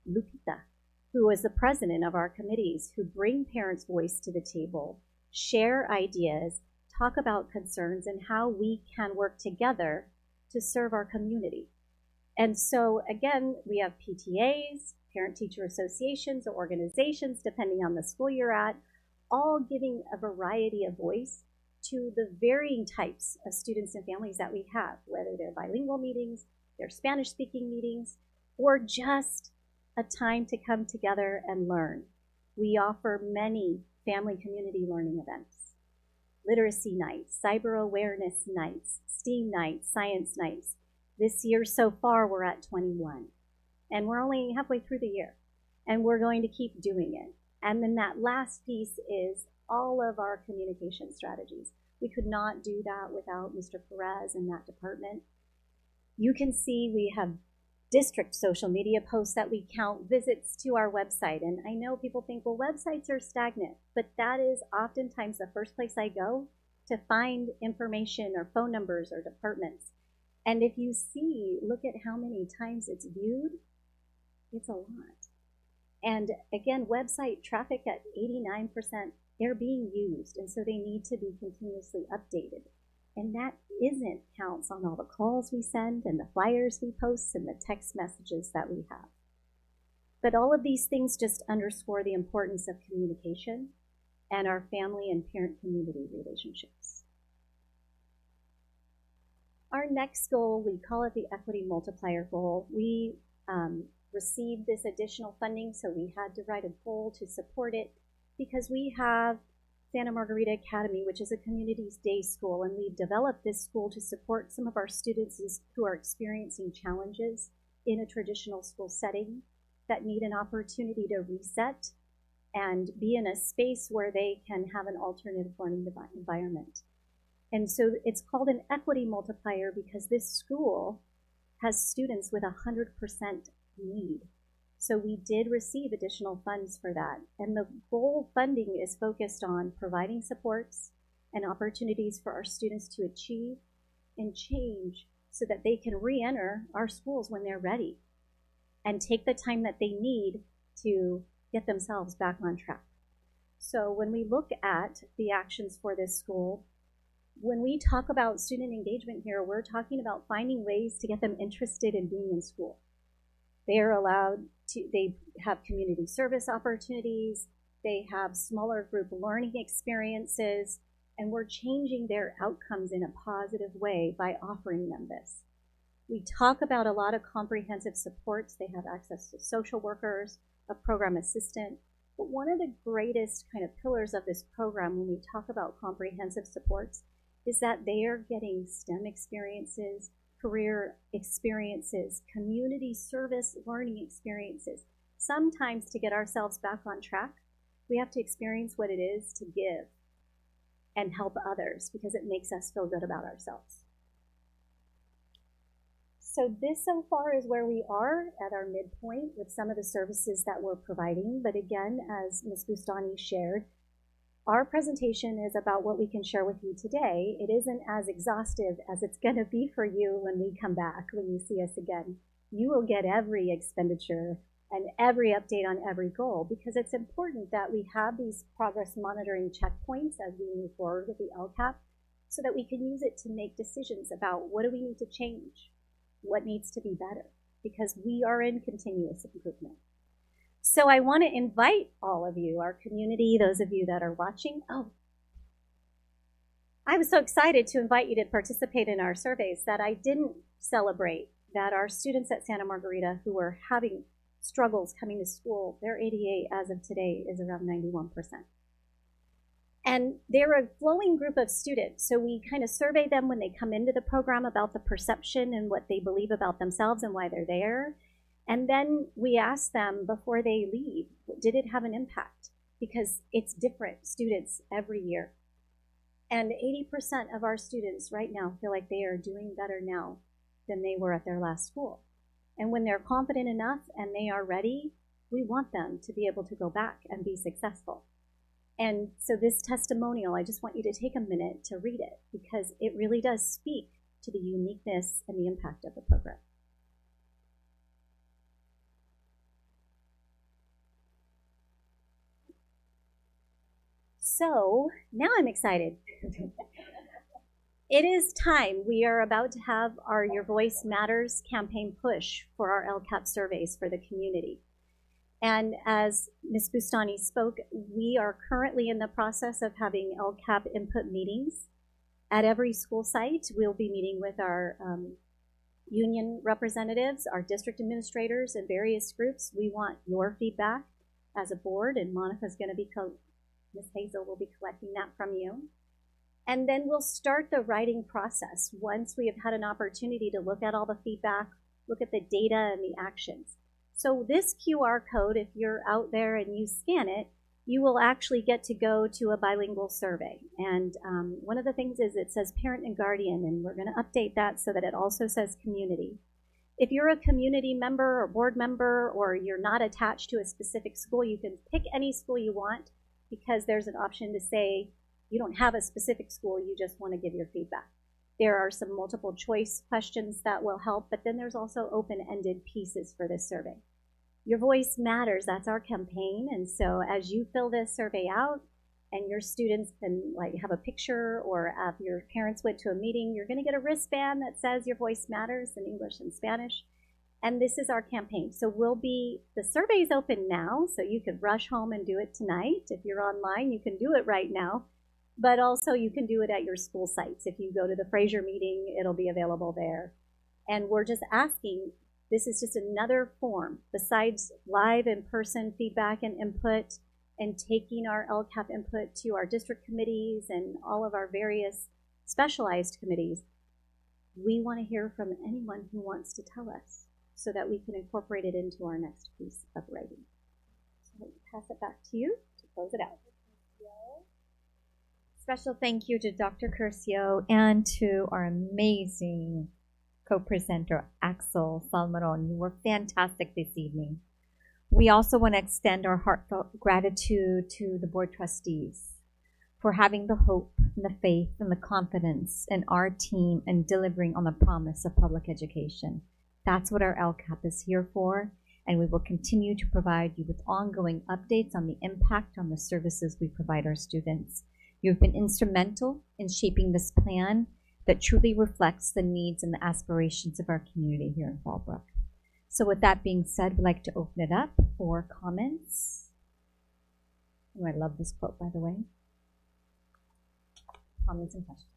I: Lupita, who is the president of our committees, who bring parents' voice to the table, share ideas, talk about concerns, and how we can work together to serve our community. And so, again, we have PTAs, parent-teacher associations, or organizations, depending on the school you're at, all giving a variety of voice to the varying types of students and families that we have, whether they're bilingual meetings, they're Spanish-speaking meetings, or just a time to come together and learn. We offer many family community learning events, literacy nights, cyber awareness nights, STEAM nights, science nights. This year so far we're at 21, and we're only halfway through the year, and we're going to keep doing it. And then that last piece is all of our communication strategies. We could not do that without Mr. Perez and that department. You can see we have district social media posts that we count, visits to our website. And I know people think, well, websites are stagnant, but that is oftentimes the first place I go to find information or phone numbers or departments. And if you see, look at how many times it's viewed, it's a lot. And again, website traffic at 89%, they're being used, and so they need to be continuously updated. And that isn't counts on all the calls we send and the flyers we post and the text messages that we have. But all of these things just underscore the importance of communication
H: and our family and parent-community relationships. Our next goal, we call it the equity multiplier goal. We received this additional funding, so we had to write a goal to support it because we have Santa Margarita Academy, which is a community's day school, and we developed this school to support some of our students who are experiencing challenges in a traditional school setting that need an opportunity to reset and be in a space where they can have an alternative learning environment. And so it's called an equity multiplier because this school has students with 100% need. So we did receive additional funds for that. And the goal funding is focused on providing supports and opportunities for our students to achieve and change so that they can re-enter our schools when they're ready and take the time that they need to get themselves back on track. So when we look at the actions for this school, when we talk about student engagement here, we're talking about finding ways to get them interested in being in school. They are allowed to, they have community service opportunities, they have smaller group learning experiences, and we're changing their outcomes in a positive way by offering them this. We talk about a lot of comprehensive supports. They have access to social workers, a program assistant, but one of the greatest kind of pillars of this program when we talk about comprehensive supports is that they are getting STEM experiences, career experiences, community service learning experiences. Sometimes to get ourselves back on track, we have to experience what it is to give and help others because it makes us feel good about ourselves. So this so far is where we are at our midpoint with some of the services that we're providing. But again, as Ms. Bustani shared, our presentation is about what we can share with you today. It isn't as exhaustive as it's going to be for you when we come back, when you see us again. You will get every expenditure and every update on every goal because it's important that we have these progress monitoring checkpoints as we move forward with the LCAP so that we can use it to make decisions about what do we need to change, what needs to be better, because we are in continuous improvement. So I want to invite all of you, our community, those of you that are watching. Oh, I was so excited to invite you to participate in our surveys that I didn't celebrate that our students at Santa Margarita who are having struggles coming to school, their ADA as of today is around 91%. And they're a glowing group of students, so we kind of survey them when they come into the program about the perception and what they believe about themselves and why they're there. And then we ask them before they leave, did it have an impact? Because it's different students every year. And 80% of our students right now feel like they are doing better now than they were at their last school. And when they're confident enough and they are ready, we want them to be able to go back and be successful. And so this testimonial, I just want you to take a minute to read it because it really does speak to the uniqueness and the impact of the program. So now I'm excited. It is time. We are about to have our Your Voice Matters campaign push for our LCAP surveys for the community. And as Ms. Bustani spoke, we are currently in the process of having LCAP input meetings. At every school site, we'll be meeting with our union representatives, our district administrators, and various groups. We want your feedback as a board, and Monica's going to be, Ms. Hazel will be collecting that from you. And then we'll start the writing process once we have had an opportunity to look at all the feedback, look at the data and the actions. So this QR code, if you're out there and you scan it, you will actually get to go to a bilingual survey. And one of the things is it says parent and guardian, and we're going to update that so that it also says community. If you're a community member or board member or you're not attached to a specific school, you can pick any school you want because there's an option to say you don't have a specific school, you just want to give your feedback. There are some multiple choice questions that will help, but then there's also open-ended pieces for this survey. Your voice matters, that's our campaign, and so as you fill this survey out and your students can have a picture or if your parents went to a meeting, you're going to get a wristband that says your voice matters in English and Spanish.
I: And this is our campaign. So the survey is open now, so you could rush home and do it tonight. If you're online, you can do it right now. But also you can do it at your school sites. If you go to the Fraser meeting, it'll be available there. And we're just asking, this is just another form, besides live in-person feedback and input, and taking our LCAP input to our district committees and all of our various specialized committees. We want to hear from anyone who wants to tell us so that we can incorporate it into our next piece of writing. So let me pass it back to you to close it out. Special thank you to Dr. Curcio and to our amazing co-presenter, Axel Salmaron. You were fantastic this evening. We also want to extend our heartfelt gratitude to the board trustees for having the hope and the faith and the confidence in our team and delivering on the promise of public education. That's what our LCAP is here for, and we will continue to provide you with ongoing updates on the impact on the services we provide our students. You've been instrumental in shaping this plan that truly reflects the needs and the aspirations of our community here in Fallbrook. So with that being said, we'd like to open it up for comments. Oh, I love this quote, by the way. Comments and questions.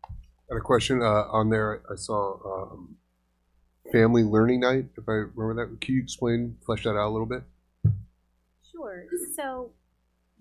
F: I had a question on there. I saw family learning night, if I remember that. Can you flesh that out a little bit?
I: Sure. So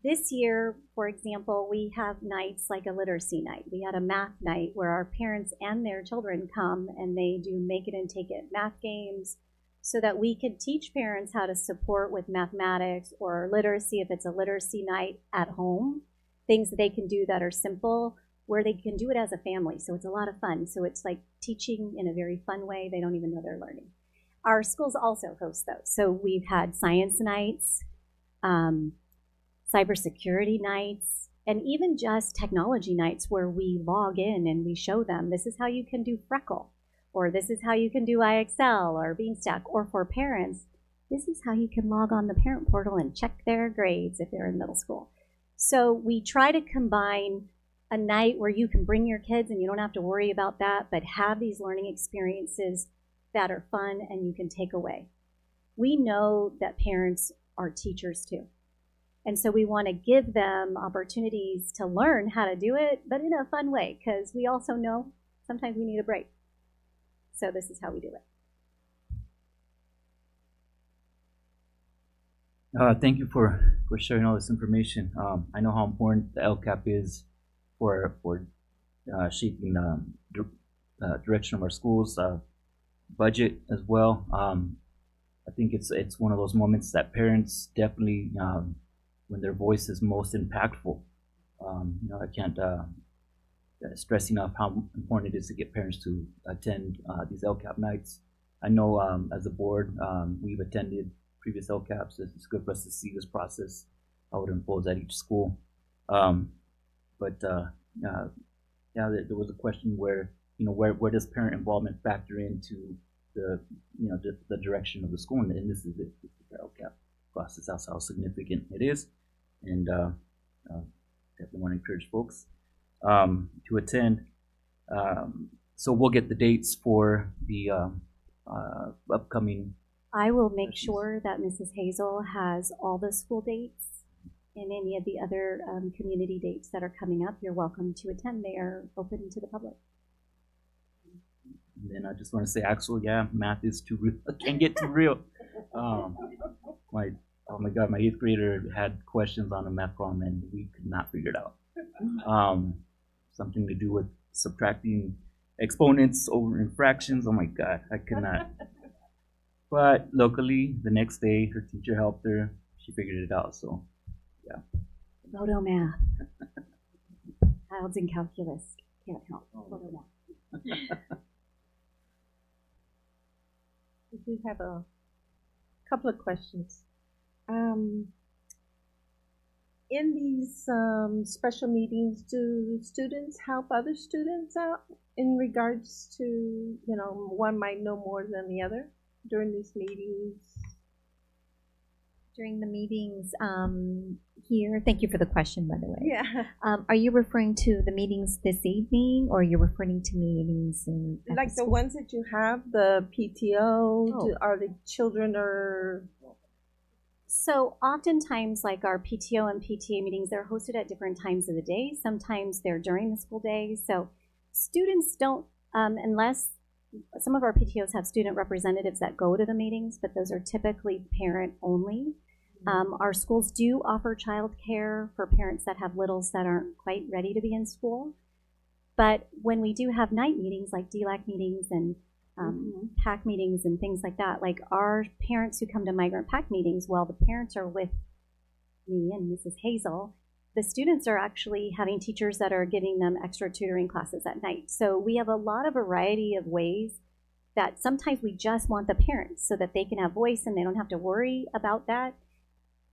I: this year, for example, we have nights like a literacy night. We had a math night where our parents and their children come and they do make it and take it math games so that we could teach parents how to support with mathematics or literacy if it's a literacy night at home, things that they can do that are simple where they can do it as a family. So it's a lot of fun. So it's like teaching in a very fun way. They don't even know they're learning. Our schools also host those. So we've had science nights, cybersecurity nights, and even just technology nights where we log in and we show them this is how you can do Freckle, or this is how you can do IXL or Beanstack, or for parents, this is how you can log on the parent portal and check their grades if they're in middle school. So we try to combine a night where you can bring your kids and you don't have to worry about that, but have these learning experiences that are fun and you can take away. We know that parents are teachers too. And so we want to give them opportunities to learn how to do it, but in a fun way, because we also know sometimes we need a break. So this is how we do it.
E: Thank you for sharing all this information. I know how important the LCAP is for shaping direction of our schools, budget as well. I think it's one of those moments that parents definitely, when their voice is most impactful. I can't stress enough how important it is to get parents to attend these LCAP nights. I know as a board, we've attended previous LCAPs. It's good for us to see this process, how it unfolds at each school. There was a question where, where does parent involvement factor into the direction of the school? And this is it. This is the LCAP process. That's how significant it is. And definitely want to encourage folks to attend. So we'll get the dates for the upcoming.
I: I will make sure that Mrs. Hazel has all the school dates and any of the other community dates that are coming up. You're welcome to attend. They are open to the public.
E: And then I just want to say, Axel, yeah, math is too real. It can get too real. Oh my God, my 8th grader had questions on a math problem and we could not figure it out. Something to do with subtracting exponents over in fractions. Oh my God, I could not. But luckily, the next day, her teacher helped her. She figured it out, so yeah.
I: Photo math. Child's in calculus. Can't help. Photo math.
G: We do have a couple of questions. In these special meetings, do students help other students out in regards to, one might know more than the other during these meetings?
I: during the meetings here? Thank you for the question, by the way.
G: Yeah.
I: Are you referring to the meetings this evening, or you're referring to meetings at
G: Like the
I: school?
G: ones that you have, the PTO,
I: Oh.
G: are the children are.
H: So oftentimes, like our PTO and PTA meetings, they're hosted at different times of the day. Sometimes they're during the school day. So students don't, unless some of our PTOs have student representatives that go to the meetings, but those are typically parent only. Our schools do offer childcare for parents that have littles that aren't quite ready to be in school. But when we do have night meetings, like DLAC meetings and PAC meetings and things like that, like our parents who come to migrant PAC meetings, while the parents are with me and Mrs. Hazel, the students are actually having teachers that are giving them extra tutoring classes at night. So we have a lot of variety of ways that sometimes we just want the parents so that they can have voice and they don't have to worry about that.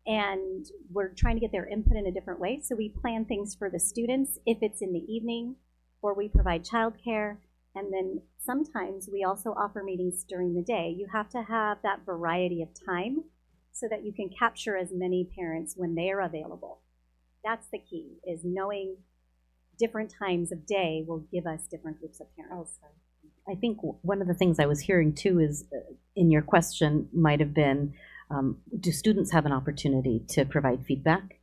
H: And we're trying to get their input in a different way. So we plan things for the students if it's in the evening, or we provide childcare. And then sometimes we also offer meetings during the day. You have to have that variety of time so that you can capture as many parents when they are available. That's the key, is knowing different times of day will give us different groups of parents. I think one of the things I was hearing too is in your question might have been, do students have an opportunity to provide feedback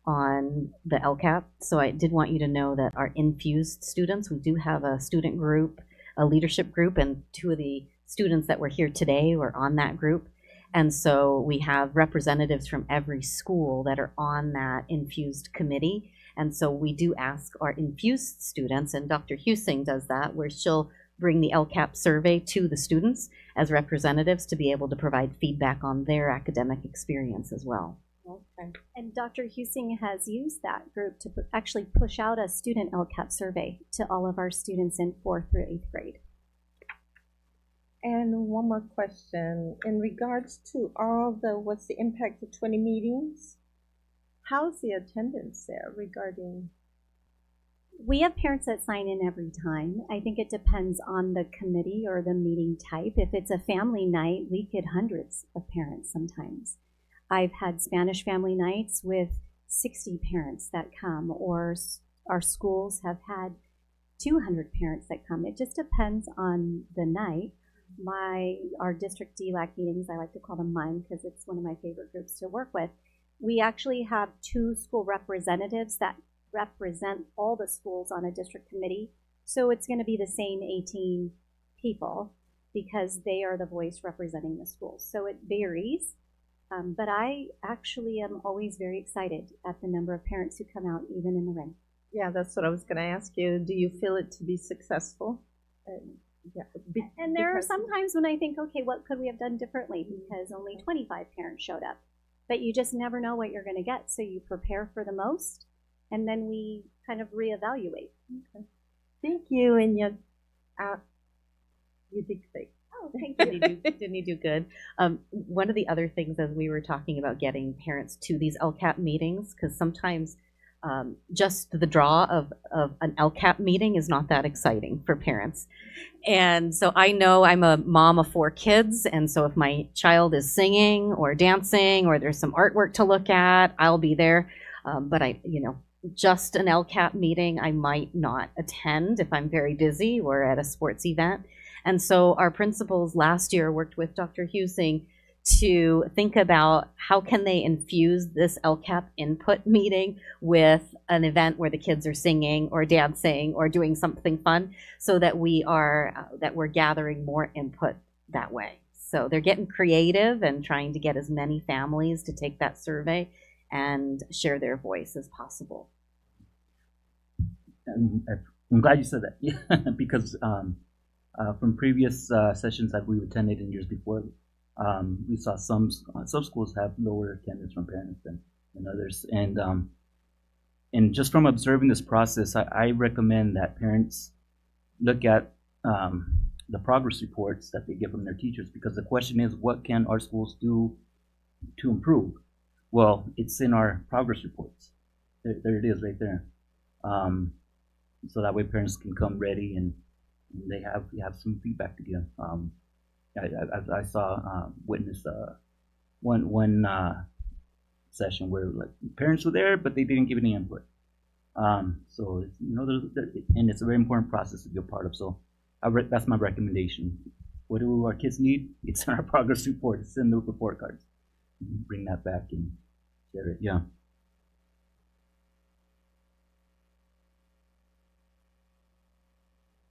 H: on the LCAP? So I did want you to know that our infused students, we do have a student group, a leadership group, and two of the students that were here today were on that group. And so we have representatives from every school that are on that infused committee. And so we do ask our infused students, and Dr. Husing does that, where she'll bring the LCAP survey to the students as representatives to be able to provide feedback on their academic experience as well.
A: Okay. And Dr. Husing has used that group to actually push out a student LCAP survey to all of our students in 4th through 8th grade.
G: And one more question. In regards to all the, what's the impact of 20 meetings? How's the attendance there regarding?
A: We have parents that sign in every time. I think it depends on the committee or the meeting type. If it's a family night, we get hundreds of parents sometimes. I've had Spanish family nights with 60 parents that come, or our schools have had 200 parents that come. It just depends on the night. Our district DLAC meetings, I like to call them mine because it's one of my favorite groups to work with. We actually have 2 school representatives that represent all the schools on a district committee. So it's going to be the same 18 people because they are the voice representing the schools. So it varies. But I actually am always very excited at the number of parents who come out, even in the rain.
G: Yeah, that's what I was going to ask you. Do you feel it to be successful?
A: Yeah. And there are some times when I think, okay, what could we have done differently? Because only 25 parents showed up. But you just never know what you're going to get. So you prepare for the most, and then we kind of reevaluate.
G: Okay. Thank you. And you did great.
A: Oh, thank you.
H: Didn't he do good? One of the other things as we were talking about getting parents to these LCAP meetings, because sometimes just the draw of an LCAP meeting is not that exciting for parents. And so I know I'm a mom of 4 kids, and so if my child is singing or dancing or there's some artwork to look at, I'll be there. But just an LCAP meeting, I might not attend if I'm very busy or at a sports event. And so our principals last year worked with Dr. Husing to think about how can they infuse this LCAP input meeting with an event where the kids are singing or dancing or doing something fun, so that we're gathering more input that way. So they're getting creative and trying to get as many families to take that survey and share their voice as possible.
E: I'm glad you said that because from previous sessions that we've attended in years before, we saw some schools have lower attendance from parents than others, and just from observing this process, I recommend that parents look at the progress reports that they get from their teachers, because the question is, what can our schools do to improve? Well, it's in our progress reports. There it is, right there. So that way parents can come ready and they have some feedback to give. I saw witness one session where like parents were there, but they didn't give any input. So it's, you know, and it's a very important process to be a part of. So that's my recommendation. What do our kids need? It's in our progress report. It's in the report cards. Bring that back and share it. Yeah.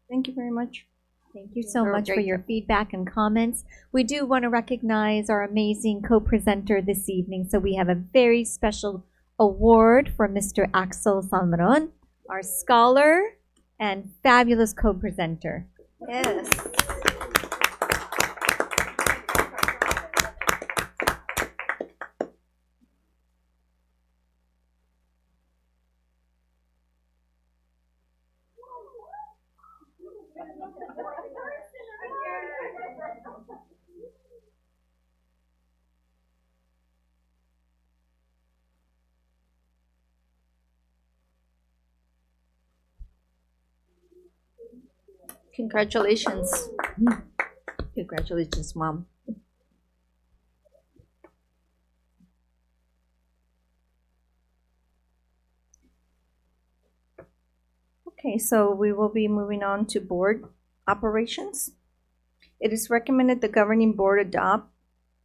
A: Thank you very much.
I: Thank you so much for your feedback and comments. We do want to recognize our amazing co-presenter this evening. So we have a very special award for Mr. Axel Salmeron, our scholar and fabulous co-presenter.
A: Yes. Congratulations. Congratulations, Mom. Okay, so we will be moving on to board operations. It is recommended the governing board adopt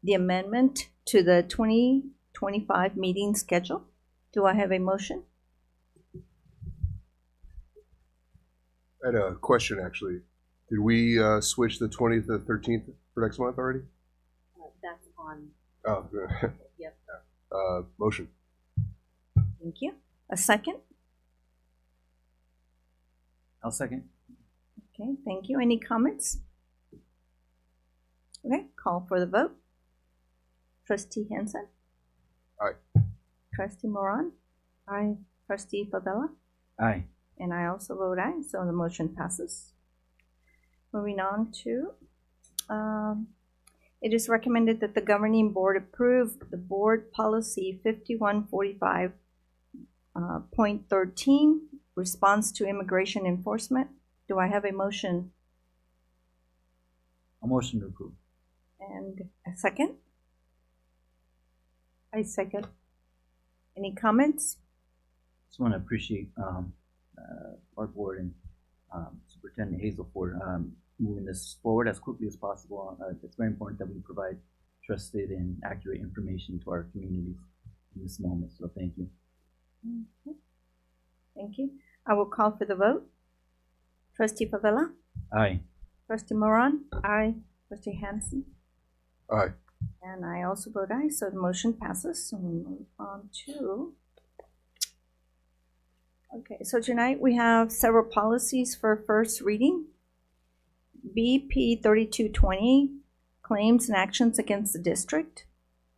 A: the amendment to the 2025 meeting schedule. Do I have a motion?
F: I had a question, actually. Did we switch the 20th to the 13th for next month already?
H: That's on.
F: Oh,
H: Yep.
F: motion.
A: Thank you. A second?
E: I'll second.
A: Okay, thank you. Any comments? Okay, call for the vote. Trustee Henson?
F: Aye.
A: Trustee Moran?
G: Aye.
A: Trustee Favela?
E: Aye.
A: And I also vote aye, so the motion passes. Moving on to, it is recommended that the governing board approve the board policy 5145.13, response to immigration enforcement. Do I have a motion
E: A motion to approve.
A: and a second?
G: I second.
A: Any comments?
E: Just want to appreciate our board and Superintendent Hazel for moving this forward as quickly as possible. It's very important that we provide trusted and accurate information to our communities in this moment. So thank you.
A: Okay. Thank you. I will call for the vote. Trustee Favela?
E: Aye.
A: Trustee Moran? Aye. Trustee Hansen?
F: Aye.
A: And I also vote aye, so the motion passes. So we move on to. Okay, so tonight we have several policies for first reading. BP 3220, claims and actions against the district.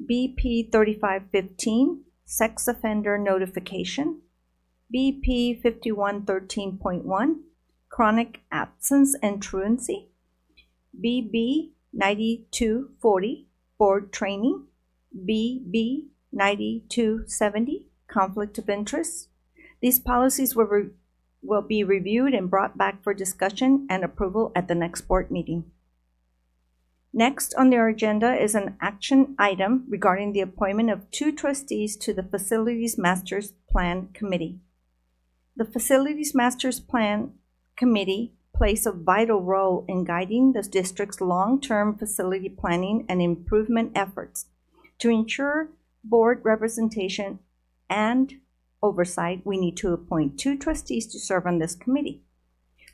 A: BP 3515, sex offender notification. BP 5113.1, chronic absence and truancy. BB 9240, board training. BB 9270, conflict of interest. These policies will be reviewed and brought back for discussion and approval at the next board meeting. Next on their agenda is an action item regarding the appointment of 2 trustees to the Facilities Masters Plan Committee. The Facilities Masters Plan Committee plays a vital role in guiding the district's long-term facility planning and improvement efforts. To ensure board representation and oversight, we need to appoint 2 trustees to serve on this committee.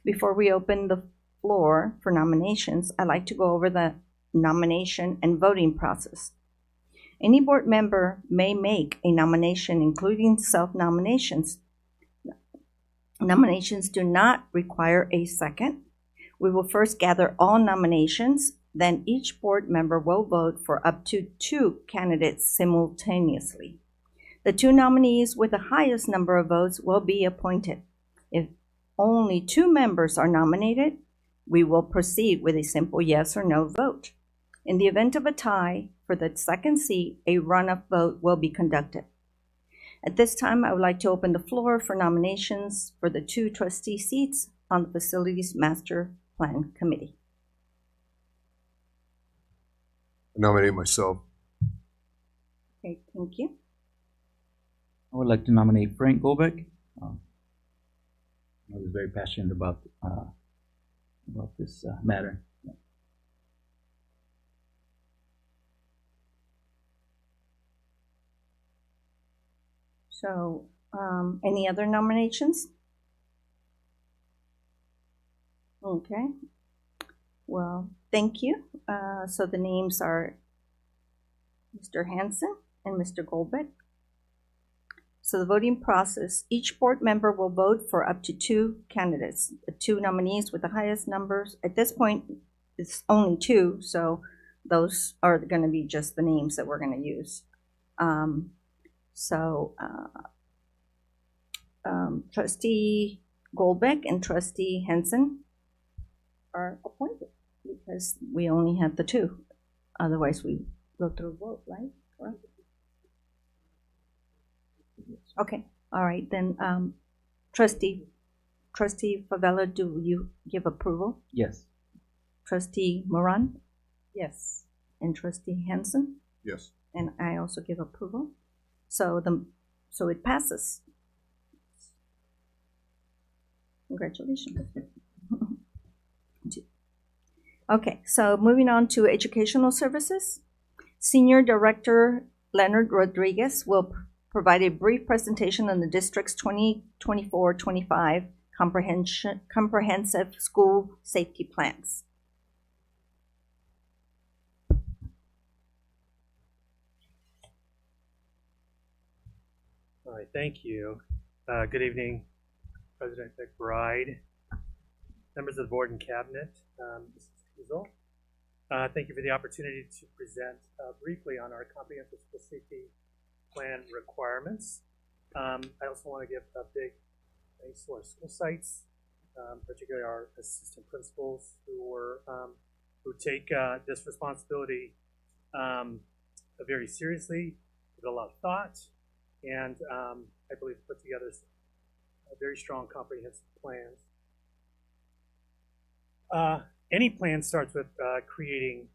A: Before we open the floor for nominations, I'd like to go over the nomination and voting process. Any board member may make a nomination, including self-nominations. Nominations do not require a second. We will first gather all nominations, then each board member will vote for up to 2 candidates simultaneously. The 2 nominees with the highest number of votes will be appointed. If only 2 members are nominated, we will proceed with a simple yes or no vote. In the event of a tie for the second seat, a runoff vote will be conducted. At this time, I would like to open the floor for nominations for the 2 trustee seats on the Facilities Master Plan Committee.
F: I nominate myself.
A: Okay, thank you.
E: I would like to nominate Frank Golbeck. I was very passionate about this matter.
A: So, any other nominations? Okay. Well, thank you. So the names are Mr. Hansen and Mr. Goldbeck. So the voting process, each board member will vote for up to 2 candidates, the 2 nominees with the highest numbers. At this point, it's only 2, so those are going to be just the names that we're going to use. Trustee Goldbeck and Trustee Henson are appointed because we only have the 2. Otherwise, we go through a vote, right? Correct? Okay. All right. Then, Trustee Favela, do you give approval?
E: Yes.
A: Trustee Moran?
G: Yes.
A: And Trustee Henson?
F: Yes.
A: And I also give approval. So it passes. Congratulations. Okay, so moving on to educational services. Senior Director Leonard Rodriguez will provide a brief presentation on the district's 2024-25 comprehensive school safety plans.
M: All right, thank you. Good evening, President McBride, members of the board and cabinet, Mrs. Kiesel. Thank you for the opportunity to present briefly on our comprehensive school safety plan requirements. I also want to give a big thanks to our school sites, particularly our assistant principals who take this responsibility very seriously, with a lot of thought, and I believe put together very strong comprehensive plans. Any plan starts with creating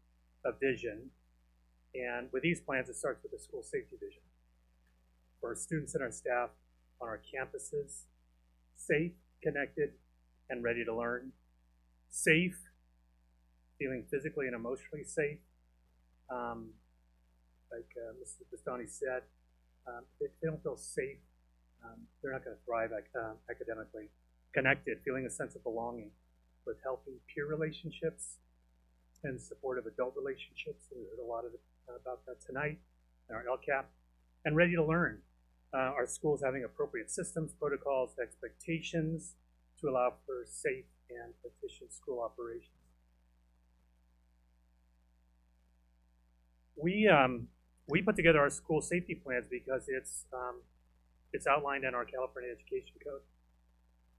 M: a vision, and with these plans it starts with a school safety vision for our students and our staff on our campuses: safe, connected, and ready to learn. Safe, feeling physically and emotionally safe. Like Mrs. Bastani said, if they don't feel safe, they're not going to thrive academically. Connected, feeling a sense of belonging with healthy peer relationships and supportive adult relationships. We heard a lot about that tonight in our LCAP. And ready to learn. Our schools having appropriate systems, protocols, expectations to allow for safe and efficient school operations. We put together our school safety plans because it's outlined in our California Education Code.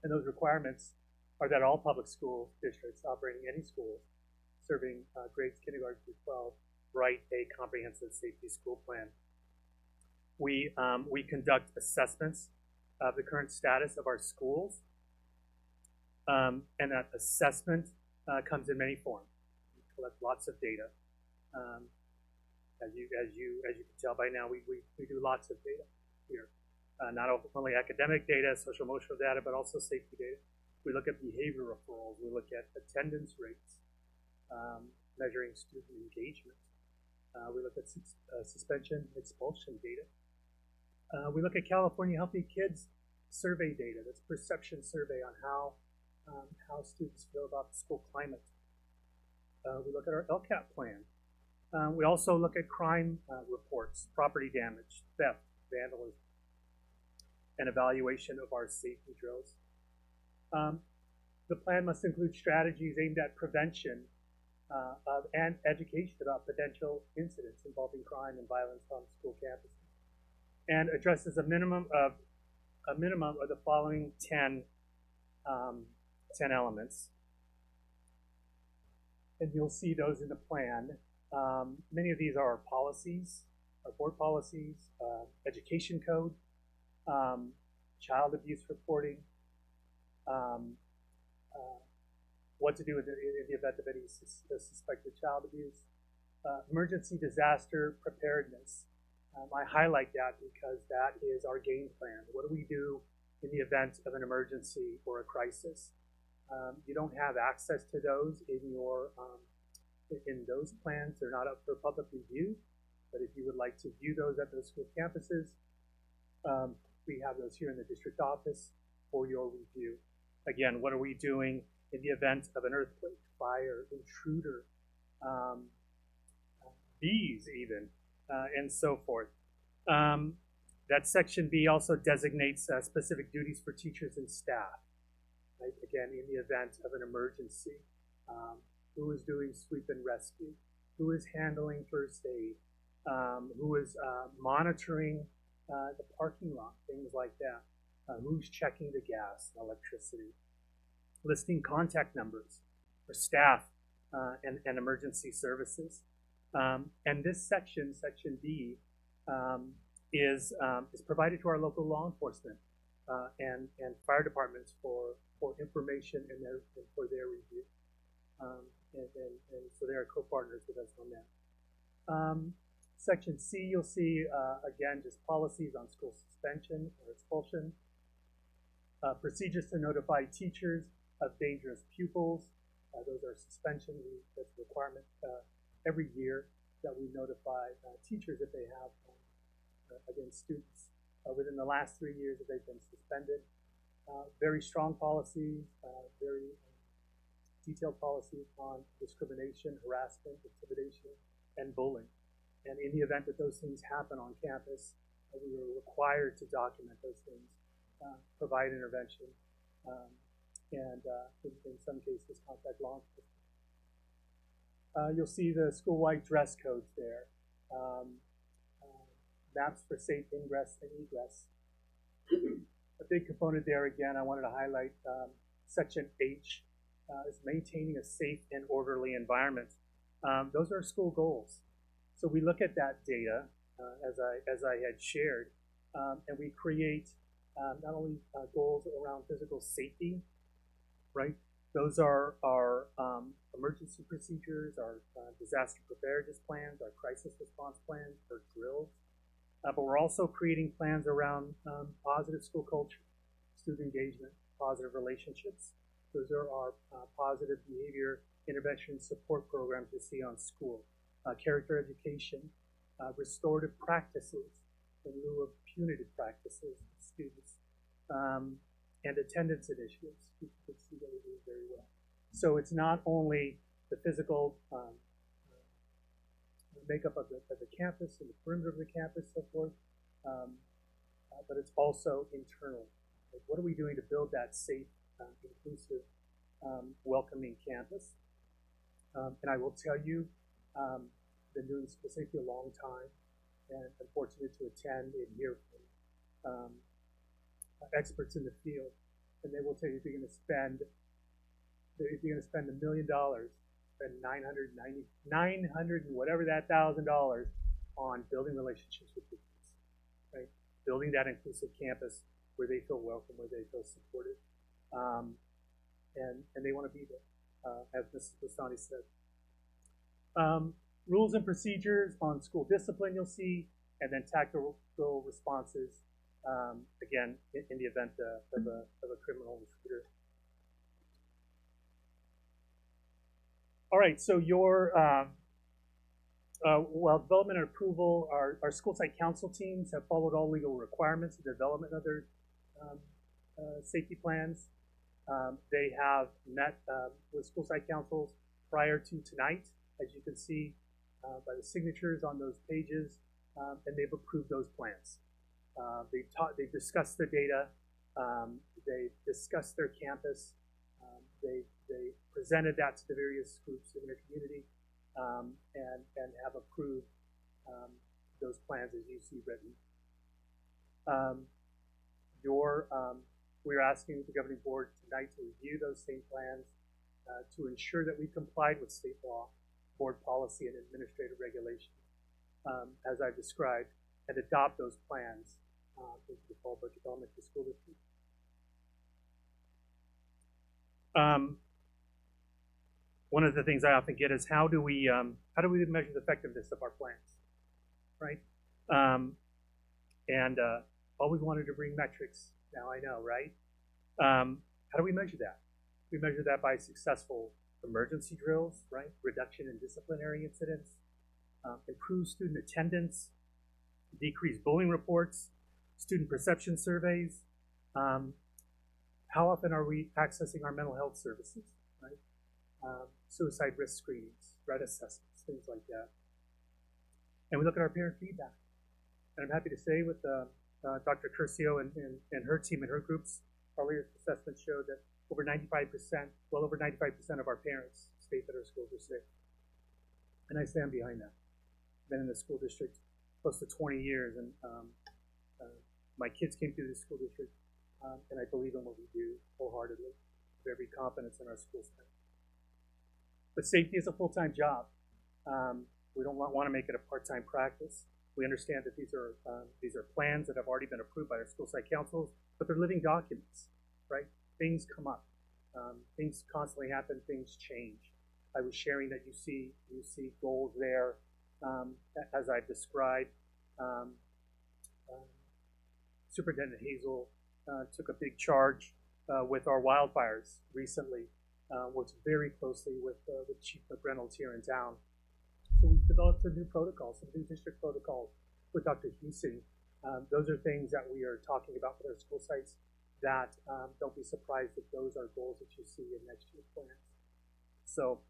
M: And those requirements are that all public school districts operating any schools serving grades kindergarten through 12 write a comprehensive safety school plan. We conduct assessments of the current status of our schools, and that assessment comes in many forms. We collect lots of data. As you can tell by now, we do lots of data here. Not only academic data, social emotional data, but also safety data. We look at behavior referrals. We look at attendance rates, measuring student engagement. We look at suspension, expulsion data. We look at California Healthy Kids survey data. That's perception survey on how students feel about the school climate. We look at our LCAP plan. We also look at crime reports, property damage, theft, vandalism, and evaluation of our safety drills. The plan must include strategies aimed at prevention and education about potential incidents involving crime and violence on school campuses, and addresses a minimum of the following 10 elements. And you'll see those in the plan. Many of these are our policies, our board policies, education code, child abuse reporting, what to do in the event of any suspected child abuse, emergency disaster preparedness, I highlight that because that is our game plan. What do we do in the event of an emergency or a crisis? You don't have access to those in your in those plans. They're not up for public review, but if you would like to view those at those school campuses, we have those here in the district office for your review. Again, what are we doing in the event of an earthquake, fire, intruder, bees even, and so forth. That section B also designates specific duties for teachers and staff. Right? Again, in the event of an emergency, who is doing sweep and rescue, who is handling first aid, who is monitoring the parking lot, things like that, who's checking the gas and electricity, listing contact numbers for staff and emergency services. And this section, section B, is provided to our local law enforcement and fire departments for information and for their review. And so they are co-partners with us on that. Section C, you'll see, again, just policies on school suspension or expulsion, procedures to notify teachers of dangerous pupils. Those are suspensions. That's a requirement every year that we notify teachers if they have, against students within the last 3 years that they've been suspended. Very strong policies, very detailed policies on discrimination, harassment, intimidation, and bullying. And in the event that those things happen on campus, we are required to document those things, provide intervention, and in some cases contact law enforcement. You'll see the school-wide dress codes there. Maps for safe ingress and egress. A big component there, again, I wanted to highlight section H is maintaining a safe and orderly environment. Those are school goals. So we look at that data as I had shared, and we create not only goals around physical safety, right? Those are our emergency procedures, our disaster preparedness plans, our crisis response plans, our drills. But we're also creating plans around positive school culture, student engagement, positive relationships. Those are our positive behavior intervention support programs you see on school. Character education, restorative practices in lieu of punitive practices with students, and attendance initiatives. You can see that we're doing very well. So it's not only the physical makeup of the campus and the perimeter of the campus, so forth, but it's also internal. Like, what are we doing to build that safe, inclusive, welcoming campus? And I will tell you, been doing this for safety a long time, and I'm fortunate to attend and hear from experts in the field, and they will tell you if you're going to spend $1 million, spend 900 and whatever that $1,000 on building relationships with your kids, right? Building that inclusive campus where they feel welcome, where they feel supported, and they want to be there, as Mrs. Bastani said. Rules and procedures on school discipline you'll see, and then tactical responses, again, in the event of a criminal intruder. All right, so your development and approval, our school site council teams have followed all legal requirements in the development of their safety plans. They have met with school site councils prior to tonight, as you can see by the signatures on those pages, and they've approved those plans. They've discussed the data, they've discussed their campus, they presented that to the various groups in their community, and have approved those plans as you see written. We're asking the governing board tonight to review those same plans to ensure that we complied with state law, board policy, and administrative regulations, as I've described, and adopt those plans into the Fallbrook Elementary School District. One of the things I often get is how do we measure the effectiveness of our plans, right? And always wanted to bring metrics. Now I know, right? How do we measure that? We measure that by successful emergency drills, right? Reduction in disciplinary incidents, improved student attendance, decreased bullying reports, student perception surveys. How often are we accessing our mental health services, right? Suicide risk screenings, threat assessments, things like that. And we look at our parent feedback. And I'm happy to say with Dr. Curcio and her team and her groups, our latest assessment showed that over 95%, well over 95% of our parents state that our schools are safe. And I stand behind that. I've been in the school district close to 20 years, and my kids came through the school district, and I believe in what we do wholeheartedly. We have every confidence in our school staff. But safety is a full-time job. We don't want to make it a part-time practice. We understand that these are plans that have already been approved by our school site councils, but they're living documents, right? Things come up, things constantly happen, things change. I was sharing that you see goals there, as I've described. Superintendent Hazel took a big charge with our wildfires recently, works very closely with Chief McReynolds here in town. So we've developed some new protocols, some new district protocols with Dr. Husing. Those are things that we are talking about with our school sites that don't be surprised if those are goals that you see in next year's plans. So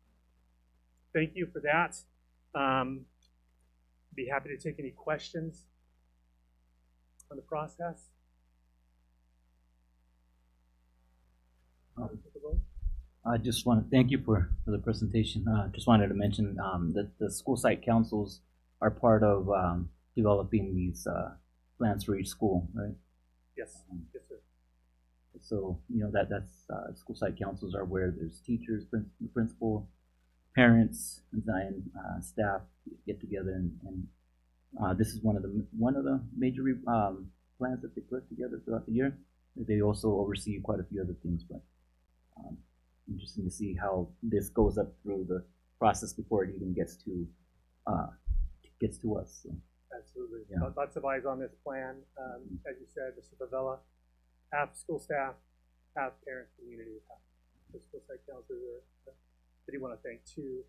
M: thank you for that. Be happy to take any questions on the process.
E: I just want to thank you for the presentation. Just wanted to mention that the school site councils are part of developing these plans for each school, right?
M: Yes, yes, sir.
E: So that's school site councils are where there's teachers, principal, parents, and staff get together, and this is one of the major plans that they put together throughout the year. They also oversee quite a few other things, but interesting to see how this goes up through the process before it even gets to us. So.
M: Absolutely.
E: Yeah.
M: Lots of eyes on this plan. As you said, Mr. Favela, half school staff, half parent community, half the school site counselors. I do want to thank too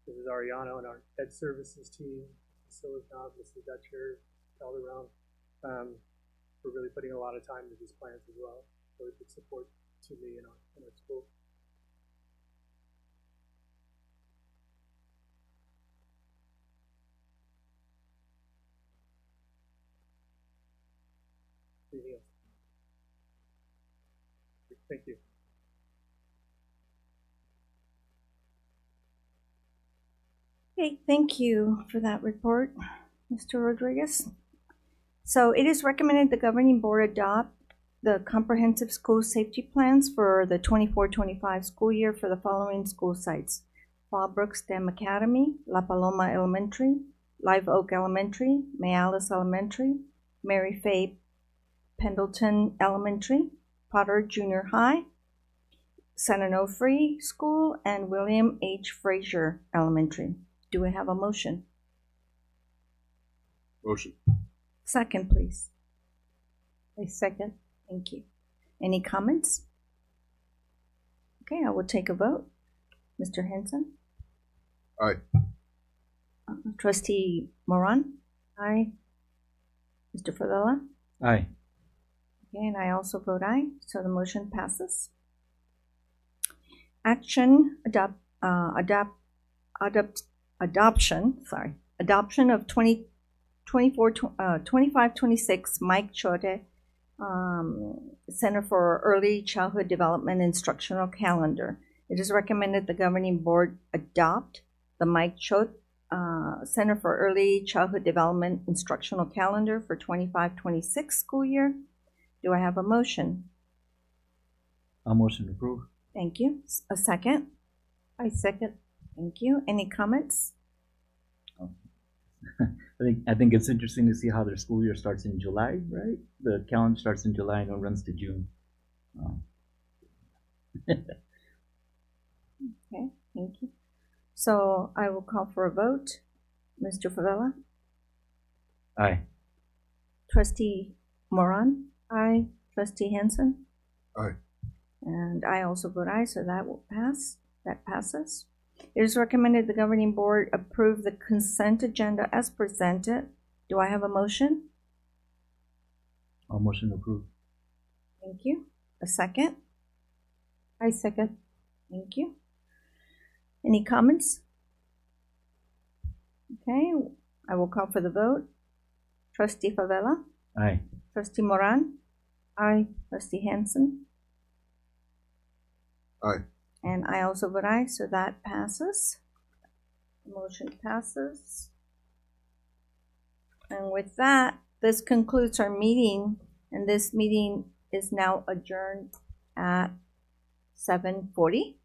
M: Mrs. Ariano and our Ed Services team, Mrs. Silicon, Mrs. Dutcher, Calderon, for really putting a lot of time into these plans as well. Really good support to me in our school. Anything else? Thank you.
A: Okay, thank you for that report, Mr. Rodriguez. So it is recommended the governing board adopt the comprehensive school safety plans for the 24-25 school year for the following school sites: Fallbrook STEM Academy, La Paloma Elementary, Live Oak Elementary, Mayales Elementary, Mary Faye Pendleton Elementary, Potter Junior High, San Onofre School, and William H. Frazier Elementary. Do we have a motion?
F: Motion.
A: Second, please.
G: I second.
A: Thank you. Any comments? Okay, I will take a vote. Mr. Henson?
F: Aye.
A: Trustee Moran?
G: Aye.
A: Mr. Favela?
E: Aye.
A: Okay, and I also vote aye, so the motion passes. Action adoption of 25-26 Mike Chote Center for Early Childhood Development instructional calendar. It is recommended the governing board adopt the Mike Chote Center for Early Childhood Development instructional calendar for 25-26 school year. Do I have a motion?
E: A motion to approve.
A: Thank you. A second?
G: I second.
A: Thank you. Any comments?
E: I think it's interesting to see how their school year starts in July, right? The calendar starts in July and it runs to June.
A: Okay, thank you. So I will call for a vote. Mr. Favela?
E: Aye.
A: Trustee Moran? Aye. Trustee Henson?
F: Aye.
A: And I also vote aye, so that will pass. That passes. It is recommended the governing board approve the consent agenda as presented. Do I have a motion?
E: I'll motion to approve.
A: Thank you. A second?
G: I second.
A: Thank you. Any comments? Okay, I will call for the vote. Trustee Favela?
E: Aye.
A: Trustee Moran?
G: Aye.
A: Trustee Hansen?
F: Aye.
A: And I also vote aye, so that passes. Motion passes. And with that, this concludes our meeting, and this meeting is now adjourned at 7:40.